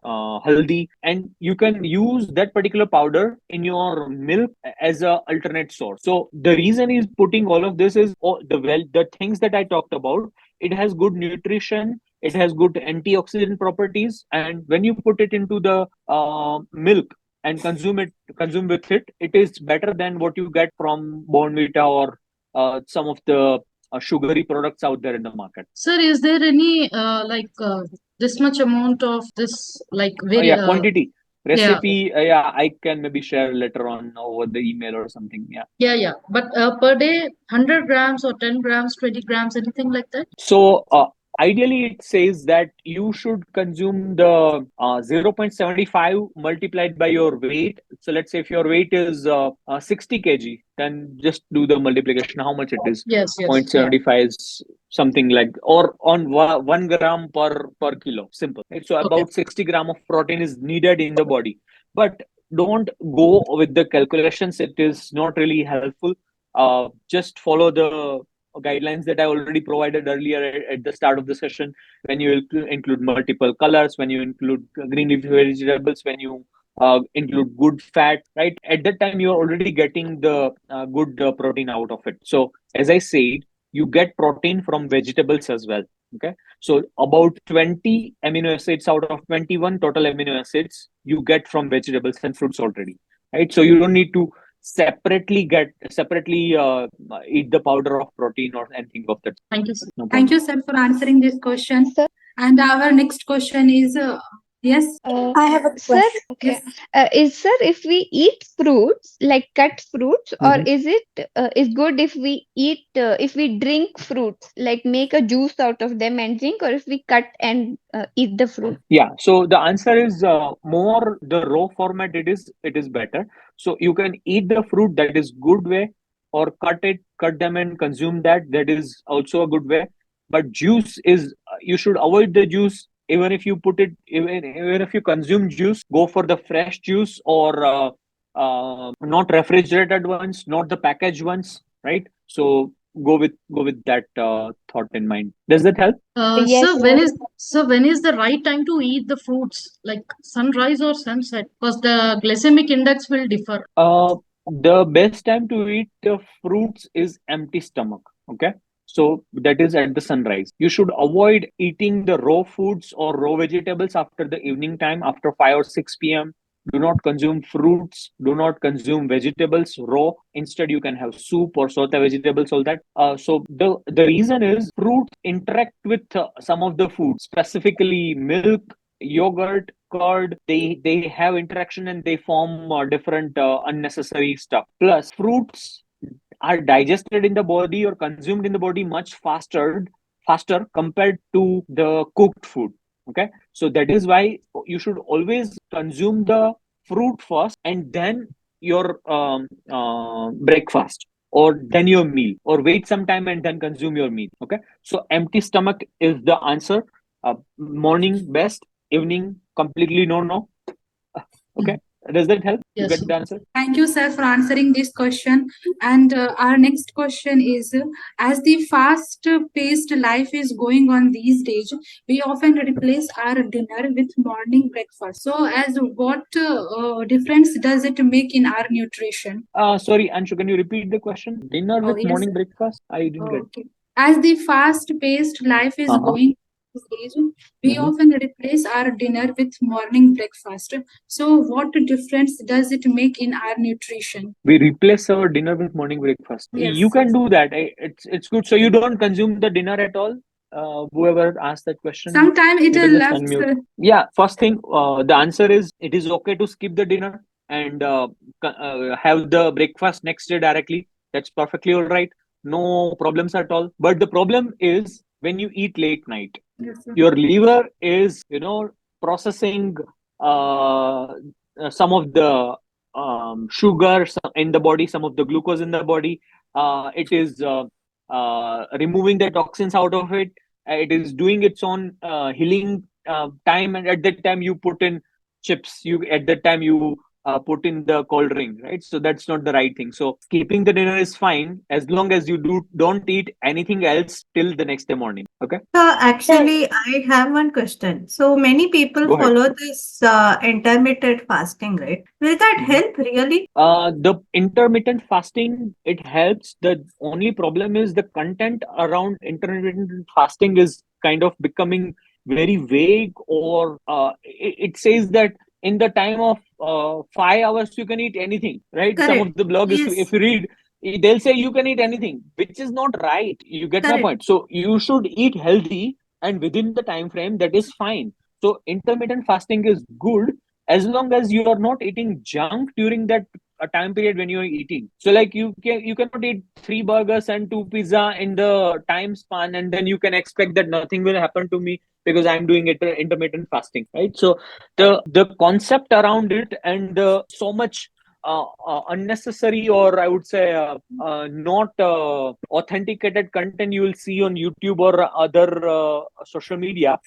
haldi, and you can use that particular powder in your milk as a alternate source. So the reason is putting all of this is the things that I talked about. It has good nutrition, it has good antioxidant properties, and when you put it into the milk and consume with it, it is better than what you get from Bonvita or some of the sugary products out there in the market. Sir, is there any this much amount of this like very Yeah, quantity yeah. recipe. Yeah, I can maybe share later on over the email or something. Yeah. Yeah. But per day, 100 grams or 10 grams, 20 grams, anything like that? So ideally, it says that you should consume the 0.75 multiplied by your weight. So let's say if your weight is 60 kg, then just do the multiplication. How much it is? Yes. Yeah. 0.75 is something like, or on 1 gram per kilo. Simple. Right? So Okay. about 60 gram of protein is needed in the body. But don't go with the calculations. It is not really helpful. Just follow the guidelines that I already provided earlier at the start of the session. When you include multiple colors, when you include green leafy vegetables, when you include good fat, right? At that time, you're already getting the good protein out of it. So, as I said, you get protein from vegetables as well. Okay. So, about 20 amino acids out of 21 total amino acids you get from vegetables and fruits already, right? So, you don't need to separately eat the powder of protein or anything of that. Thank you, sir. No Thank problem. you, sir, for answering this question. Sir, And our next question is yes, I have a sir, question. Okay. yes. Is sir, if we eat fruits, like cut fruits, or Mhm. is it is good if we eat if we drink fruits, like make a juice out of them and drink, or if we cut and eat the fruit? Yeah, so the answer is more the raw format it is better. So you can eat the fruit, that is good way, or cut them and consume that is also a good way. But juice is you should avoid the juice. Even if you even if you consume juice, go for the fresh juice or not refrigerated ones, not the packaged ones, right? So go with that thought in mind. Does that help? Yes, sir. When is the right time to eat the fruits? Like sunrise or sunset? Because the glycemic index will differ. The best time to eat fruits is empty stomach. Okay. So that is at the sunrise. You should avoid eating the raw foods or raw vegetables after the evening time, after 5 or 6 p.m. Do not consume fruits. Do not consume vegetables raw. Instead, you can have soup or sauté vegetables, all that. So the reason is fruits interact with some of the food, specifically milk, yogurt, curd. They have interaction and they form different unnecessary stuff. Plus, fruits are digested in the body or consumed in the body much faster compared to the cooked food. Okay, so that is why you should always consume the fruit first and then your breakfast, or then your meal, or wait some time and then consume your meal. Okay, so empty stomach is the answer. Morning best, evening completely no. Okay, does that help? You Yes. get the answer? Thank you, sir, for answering this question. And our next question is, as the fast-paced life is going on these days, we often replace our dinner with morning breakfast. So, as what difference does it make in our nutrition? Sorry, Anshu, can you repeat the question? Dinner Oh, with yes, morning sir. breakfast? I didn't get. Okay. As the fast-paced life is Uh-huh. going these days, we Mhm. often replace our dinner with morning breakfast. So, what difference does it make in our nutrition? We replace our dinner with morning breakfast. Yes, You can yes. do that. It's good. So you don't consume the dinner at all. Whoever asked that question, Sometimes it you can just left. unmute. Yeah, first thing, the answer is it is okay to skip the dinner and have the breakfast next day directly. That's perfectly all right. No problems at all. But the problem is when you eat late night, Yes, sir. your liver is, processing some of the sugar in the body, some of the glucose in the body. It is removing the toxins out of it. It is doing its own healing time, and at that time you put in chips. You at that time you put in the cold drink, right? So that's not the right thing. So skipping the dinner is fine as long as you don't eat anything else till the next day morning. Okay, So actually, I have one question. So many people go ahead. follow this intermittent fasting, right? Will that Mhm. help really? The intermittent fasting, it helps. The only problem is the content around intermittent fasting is kind of becoming very vague, or it says that in the time of 5 hours you can eat anything, right? Some of Correct. the blog, if Yes, you read, they'll say you can eat anything, which is not right. You get my correct. point. So you should eat healthy and within the time frame, that is fine. So intermittent fasting is good as long as you are not eating junk during that time period when you're eating. So like you cannot eat 3 burgers and 2 pizza in the time span, and then you can expect that nothing will happen to me because I'm doing intermittent fasting, right? So the concept around it, and so much unnecessary, or I would say not authenticated content you will see on YouTube or other social media,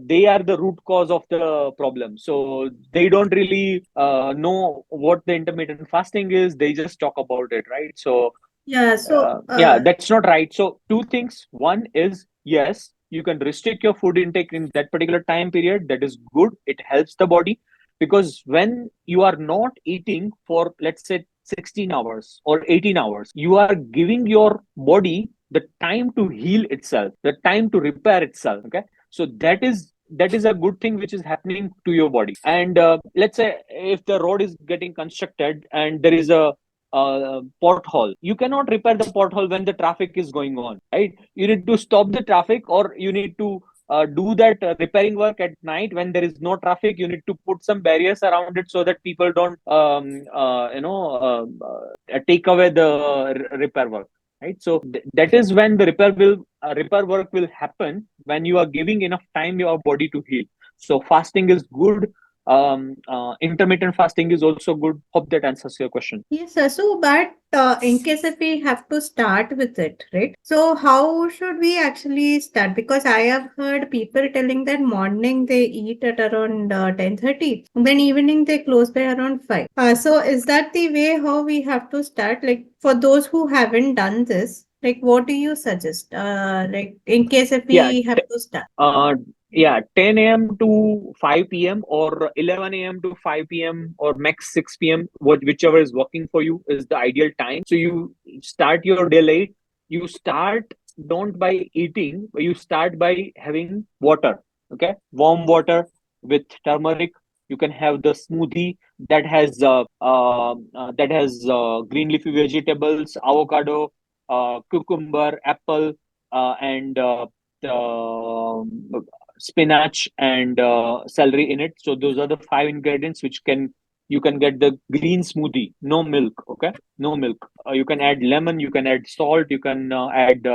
they are the root cause of the problem. So they don't really know what the intermittent fasting is. They just talk about it, right? So Yeah. So, yeah, that's not right. So two things. One is, yes, you can restrict your food intake in that particular time period. That is good. It helps the body, because when you are not eating for, let's say, 16 hours or 18 hours, you are giving your body the time to heal itself, the time to repair itself. Okay, so that is a good thing which is happening to your body. And let's say if the road is getting constructed and there is a pothole, you cannot repair the pothole when the traffic is going on, right? You need to stop the traffic, or you need to do that repairing work at night when there is no traffic. You need to put some barriers around it so that people don't take away the repair work, right? So that is when the repair work will happen, when you are giving enough time your body to heal. So fasting is good. Intermittent fasting is also good. Hope that answers your question. yes, sir. So, but in case if we have to start with it, right? So, how should we actually start? Because I have heard people telling that morning they eat at around 10:30, then evening they close by around 5. So, is that the way how we have to start? Like for those who haven't done this, like what do you suggest? Like in case if Yeah, we have to start? uh, Yeah, 10 a.m. to 5 p.m. or 11 a.m. to 5 p.m. or max 6 p.m. Whichever is working for you is the ideal time. So you start your day late. You start don't by eating, but you start by having water. Okay, warm water with turmeric. You can have the smoothie that has green leafy vegetables, avocado, cucumber, apple, and spinach and celery in it. So those are the five ingredients which can you can get the green smoothie. No milk, okay? No milk. You can add lemon. You can add salt. You can add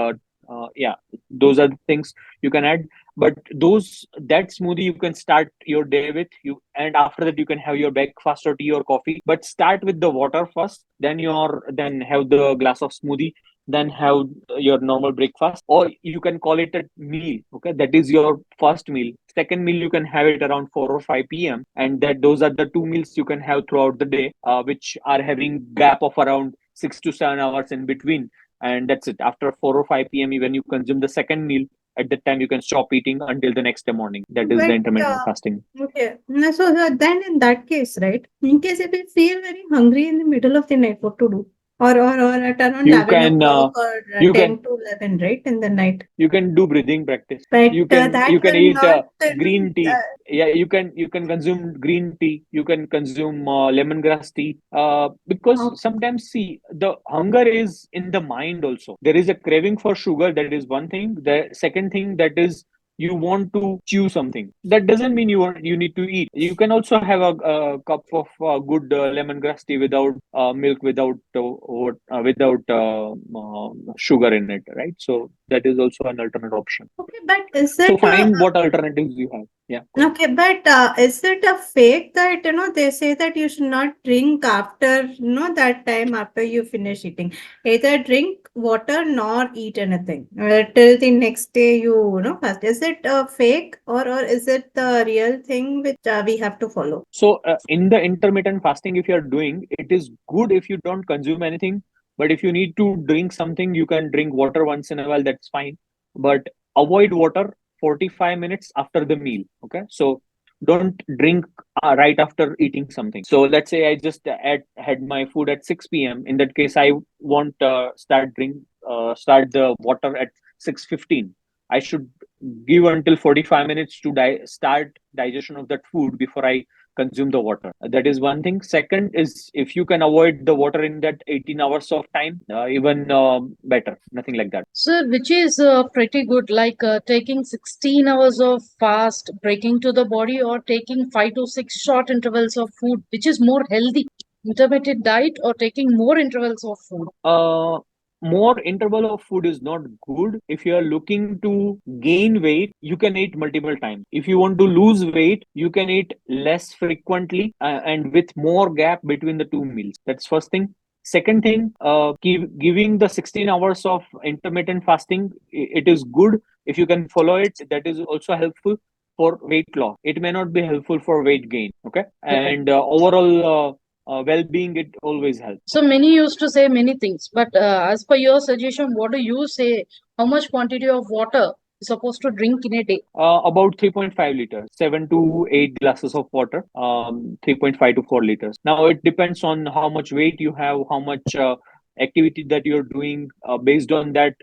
yeah. Those are the things you can add. But that smoothie you can start your day with you, and after that you can have your breakfast or tea or coffee. But start with the water first, then have the glass of smoothie, then have your normal breakfast, or you can call it a meal. Okay, that is your first meal. Second meal you can have it around 4 or 5 p.m, and that those are the two meals you can have throughout the day, which are having gap of around 6 to 7 hours in between. And that's it. After 4 or 5 p.m, when you consume the second meal, at that time you can stop eating until the next day morning. That is the But intermittent fasting. okay, so then in that case, right? In case if we feel very hungry in the middle of the night, what to do? Or at around you 11 can uh, o'clock or you can 10 to 11, right? In the night. you can do breathing practice. But you can that you can will eat not, green tea. Yeah, you can consume green tea. You can consume lemongrass tea, because okay. sometimes, see, the hunger is in the mind also. There is a craving for sugar. That is one thing. The second thing, that is you want to chew something. That doesn't mean you need to eat. You can also have a cup of good lemongrass tea without milk, without sugar in it, right? So that is also an alternate option. Okay, but is So it find what alternatives you have. Yeah, go ahead. okay, but is it a fake that they say that you should not drink after that time after you finish eating? Either drink water nor eat anything till the next day fast. Is it a fake or is it the real thing which we have to follow? So in the intermittent fasting, if you are doing, it is good if you don't consume anything. But if you need to drink something, you can drink water once in a while. That's fine. But avoid water 45 minutes after the meal. Okay. So don't drink right after eating something. So let's say I just had my food at 6 p.m. In that case, I won't start the water at 6:15. I should give until 45 minutes to start digestion of that food before I consume the water. That is one thing. Second is, if you can avoid the water in that 18 hours of time, even better. Nothing like that. Sir, which is pretty good, like taking 16 hours of fast, breaking to the body, or taking 5 to 6 short intervals of food, which is more healthy? Intermittent diet or taking more intervals of food? More interval of food is not good. If you are looking to gain weight, you can eat multiple times. If you want to lose weight, you can eat less frequently, and with more gap between the two meals. That's first thing. Second thing, giving the 16 hours of intermittent fasting, it is good if you can follow it. That is also helpful for weight loss. It may not be helpful for weight gain. Okay, and overall well-being, it always helps. So many used to say many things, but as per your suggestion, what do you say? How much quantity of water is supposed to drink in a day? About 3.5 liters, 7 to 8 glasses of water, 3.5 to 4 liters. Now, it depends on how much weight you have, how much activity that you're doing. Based on that,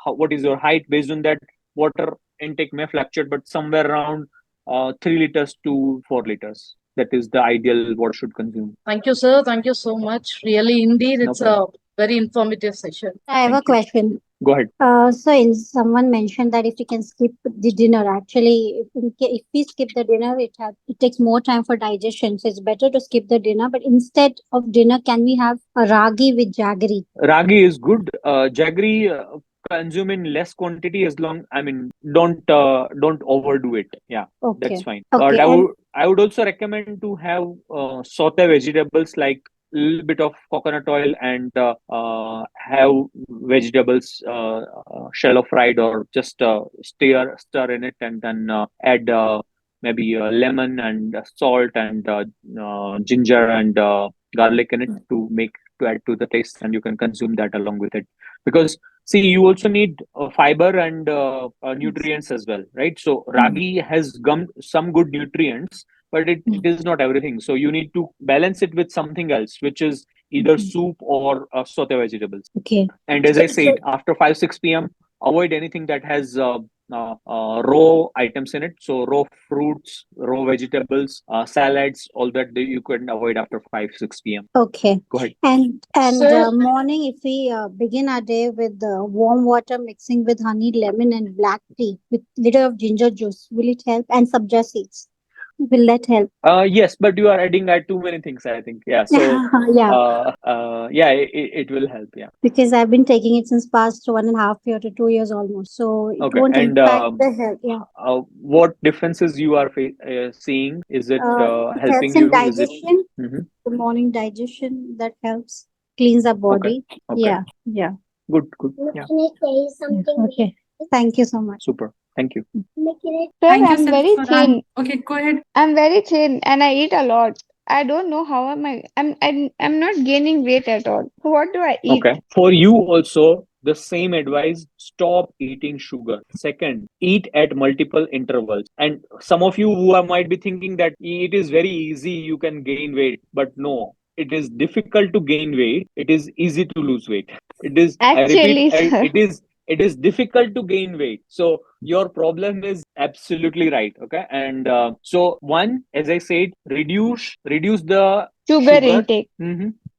what is your height? Based on that, water intake may fluctuate, but somewhere around 3 liters to 4 liters. That is the ideal water should consume. Thank you, sir. Thank you so much. Really, indeed, No it's problem. a very informative session. I have a Thank you. question. Go ahead. Someone mentioned that if we can skip the dinner, actually, if we skip the dinner, it takes more time for digestion. So it's better to skip the dinner. But instead of dinner, can we have a ragi with jaggery? Ragi is good. Jaggery, consume in less quantity, as long, I mean, don't overdo it. Yeah, that's Okay. fine. Okay. But And I would also recommend to have saute vegetables, like a little bit of coconut oil, and have vegetables shallow fried, or just stir in it, and then add maybe lemon and salt and ginger and garlic in it to add to the taste, and you can consume that along with it. Because See, you also need fiber and nutrients as well, right? So ragi has some good nutrients, but it is not everything. So you need to balance it with something else, which is either soup or saute vegetables. Okay. And as I said, after 5 6 p.m., avoid anything that has raw items in it. So raw fruits, raw vegetables, salads, all that you can avoid after 5 6 p.m. Okay. Go ahead. And Sir, morning, if we begin our day with warm water mixing with honey, lemon, and black tea with little of ginger juice, will it help? And sabja seeds, will that help? Yes, but you are adding too many things, I think. Yeah. So, Yeah, yeah, it will help. Yeah. because I've been taking it since past 1.5 year to 2 years almost, so it Okay. won't And impact the health. Yeah. what differences you are seeing? Is it It helping helps in you? Is it? digestion, Mhm. the morning digestion that helps cleans our Okay. body. Okay. Yeah, yeah. Good. Good. Yeah. Okay. Thank you so much. Super. Thank you. Sir, Thank you, I'm sir, very for that. thin. Okay, go ahead. I'm very thin and I eat a lot. I don't know how am I. I'm not gaining weight at all. What do I eat? Okay. For you also, the same advice: stop eating sugar. Second, eat at multiple intervals. And some of you who might be thinking that it is very easy, you can gain weight, but no, it is difficult to gain weight. It is easy to lose weight. It is, I repeat, Actually, sir. it is difficult to gain weight. So your problem is absolutely right. Okay. And so one, as I said, reduce the Sugar sugar. intake.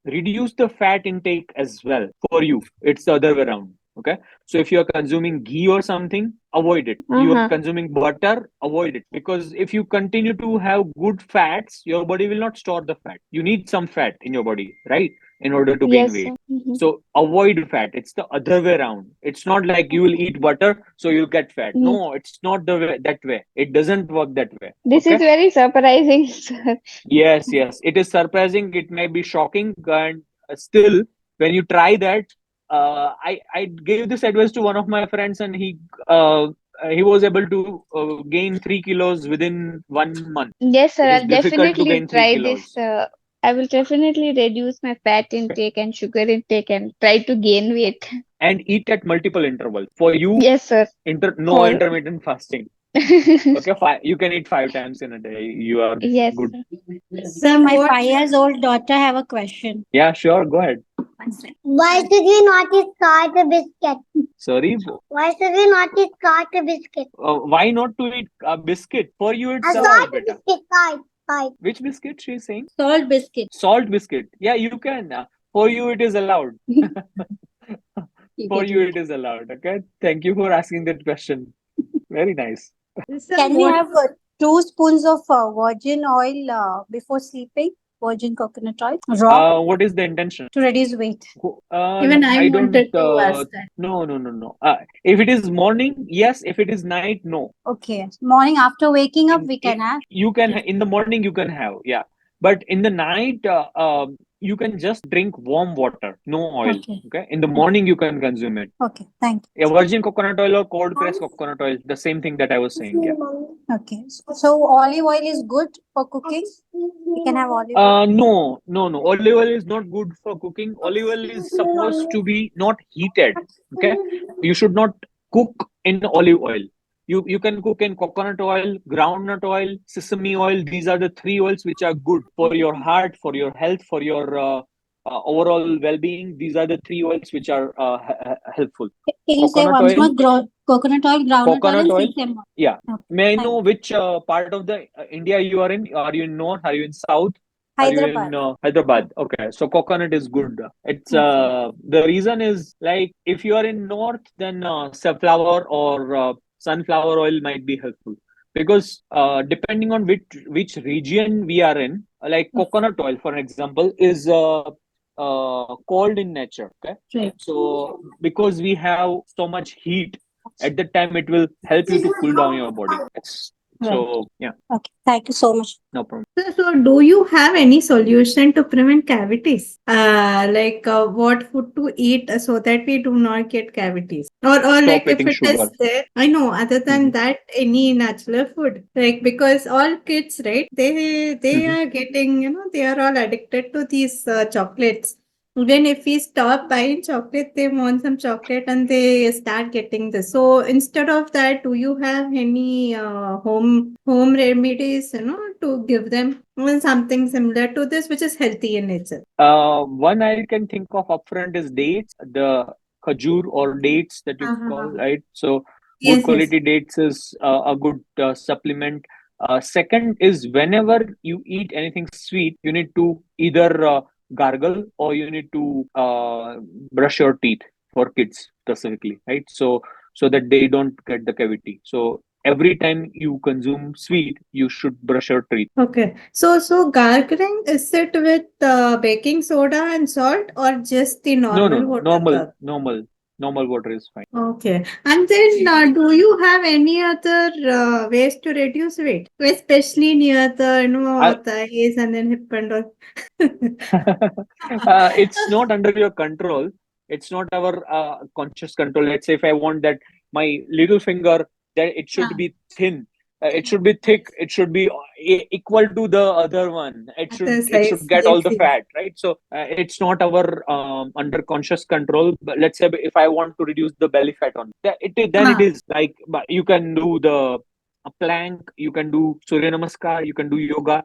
Reduce the fat intake as well. For you, it's the other way around. Okay. So if you are consuming ghee or something, avoid it. You are Uh-huh. consuming butter, avoid it. Because if you continue to have good fats, your body will not store the fat. You need some fat in your body, right, in order to gain Yes, weight. sir. Mhm. So avoid fat. It's the other way around. It's not like you will eat butter so you'll get fat. Yes. No, it's not the way, that way. It doesn't work that way. This Okay. is very surprising, sir. Yes, yes. It is surprising. It may be shocking, and still, when you try that, I gave this advice to one of my friends, and he was able to gain 3 kilos within 1 month. Yes, sir. It is I'll difficult to definitely gain three try this. kilos. I will definitely reduce my fat intake and sugar intake and try to gain weight. And eat at multiple intervals. For you, Yes, sir. no For intermittent fasting. Okay, you can eat 5 times in a day. You are yes, good. sir. Sir, my 5 years old daughter have a question. Yeah, sure. Go ahead. Why should we not eat salt biscuit? Sorry. Why should we not eat salt biscuit? Why not to eat a biscuit? For you, it's A allowed, salt beta. biscuit, salt. Which biscuit she is saying? Salt biscuit. Salt biscuit. Yeah, you can. For you, it is allowed. For you, it is allowed. Okay. Thank you for asking that question. Very nice. Sir, Can we what have 2 spoons of virgin oil before sleeping? Virgin coconut oil, raw, What is the intention? to reduce weight. even I I don't. wanted to ask that. No. If it is morning, yes. If it is night, no. Okay. Morning after waking up, we can have. You can in the morning you can have, yeah, but in the night you can just drink warm water, no oil. Okay. Okay, in the morning you can consume it. Okay. Thank Yeah, virgin coconut oil or cold pressed coconut oil, the same thing that I was saying. Yeah. you. Okay. So olive oil is good for cooking. We can have olive oil. No. Olive oil is not good for cooking. Olive oil is supposed to be not heated. Okay, you should not cook in olive oil. You can cook in coconut oil, groundnut oil, sesame oil. These are the three oils which are good for your heart, for your health, for your overall well-being. These are the three oils which are helpful. Can you say Coconut once oil, more? Coconut oil, groundnut oil, coconut and oil. sesame oil. Yeah. Okay. May I Thank know which part of the India you are in? Are you in north? Are you in south? Are you in Hyderabad. Hyderabad? Okay, so coconut is good. It's Okay. the reason is like if you are in north, then safflower or sunflower oil might be helpful because depending on which region we are in, like coconut oil, for example, is cold in nature. Okay, Right. so because we have so much heat at that time, it will help you to cool down your body. Right. So yeah, Okay. Thank you so much. no problem. So, do you have any solution to prevent cavities? Like what food to eat so that we do not get cavities? Or Stop like if eating it is sugar. there, I know. Other than Mhm. that, any natural food, like because all kids, right? They Mhm. are getting, they are all addicted to these chocolates. Even if we stop buying chocolate, they want some chocolate and they start getting this. So instead of that, do you have any home remedies, to give them? Well, something similar to this, which is healthy in nature. One I can think of upfront is dates, the khajur or dates that you call, Uh-huh. right? So good Yes, yes. quality dates is a good supplement. Second is whenever you eat anything sweet, you need to either gargle or you need to brush your teeth for kids specifically, right? So that they don't get the cavity. So every time you consume sweet, you should brush your teeth. Okay. So gargling, is it with baking soda and salt or just the No, no, normal no. water Normal water is fine. Okay. And then, do you have any other ways to reduce weight, especially near the, I, thighs and then hip and all? it's not under your control. It's not our conscious control. Let's say if I want that my little finger, that it should be thin, it should be thick, it should be equal to the other one. It should Exercise. get all Yes, the yes. fat, right? So it's not our under conscious control. But let's say if I want to reduce the belly fat on then it Ah, is like but you can do the a plank, you can do Surya Namaskar, you can do yoga,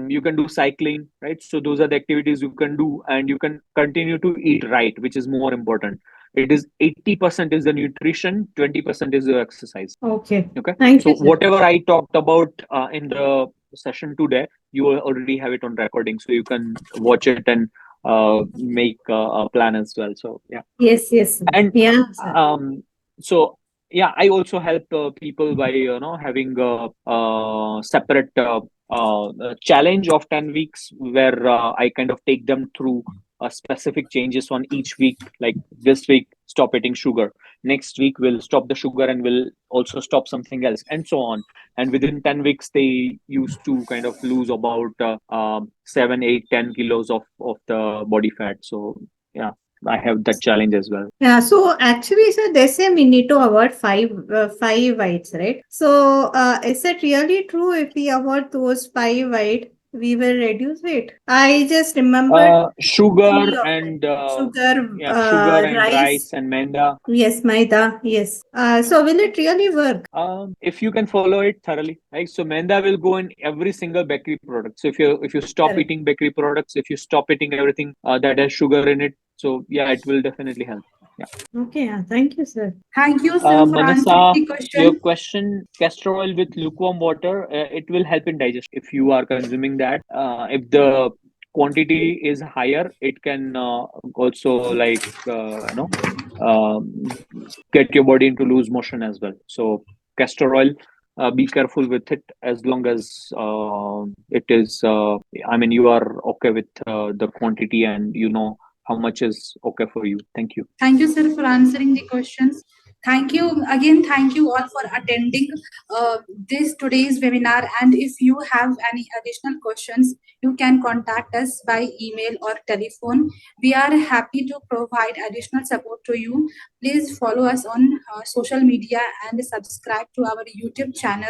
you can do cycling, right? So those are the activities you can do, and you can continue to eat right, which is more important. It is 80% is the nutrition, 20% is the exercise. okay. Okay, Thank so you, sir. whatever I talked about in the session today, you will already have it on recording, so you can watch it and make a plan as well. So yeah. Yes, yes, sir. And Yeah, sir. so yeah, I also help people by having a, separate challenge of 10 weeks where I kind of take them through specific changes on each week. Like this week, stop eating sugar. Next week, we'll stop the sugar and we'll also stop something else, and so on. And within 10 weeks, they used to kind of lose about 7 8 10 kilos of the body fat. So yeah, I have that challenge as well. Yeah, so actually, sir, they say we need to avoid five whites, right? So, is it really true if we avoid those five white, we will reduce weight? I just remembered three Sugar of it. and Sugar, yeah, sugar and rice, rice and maida. yes, maida, yes. So will it really work? If you can follow it thoroughly, right? So maida will go in every single bakery product. So if you stop Correct. eating bakery products, if you stop eating everything that has sugar in it, so yeah, it will definitely help. Yeah. Okay, thank you, sir. Thank you, sir, for answering Manasa, the your question. question, castor oil with lukewarm water, it will help in digestion if you are consuming that. If the quantity is higher, it can also like um, get your body into loose motion as well. So castor oil, be careful with it as long as it is. I mean, you are okay with the quantity and you know how much is okay for you. Thank you. Thank you, sir, for answering the questions. Thank you again. Thank you all for attending this today's webinar. And if you have any additional questions, you can contact us by email or telephone. We are happy to provide additional support to you. Please follow us on social media and subscribe to our YouTube channel.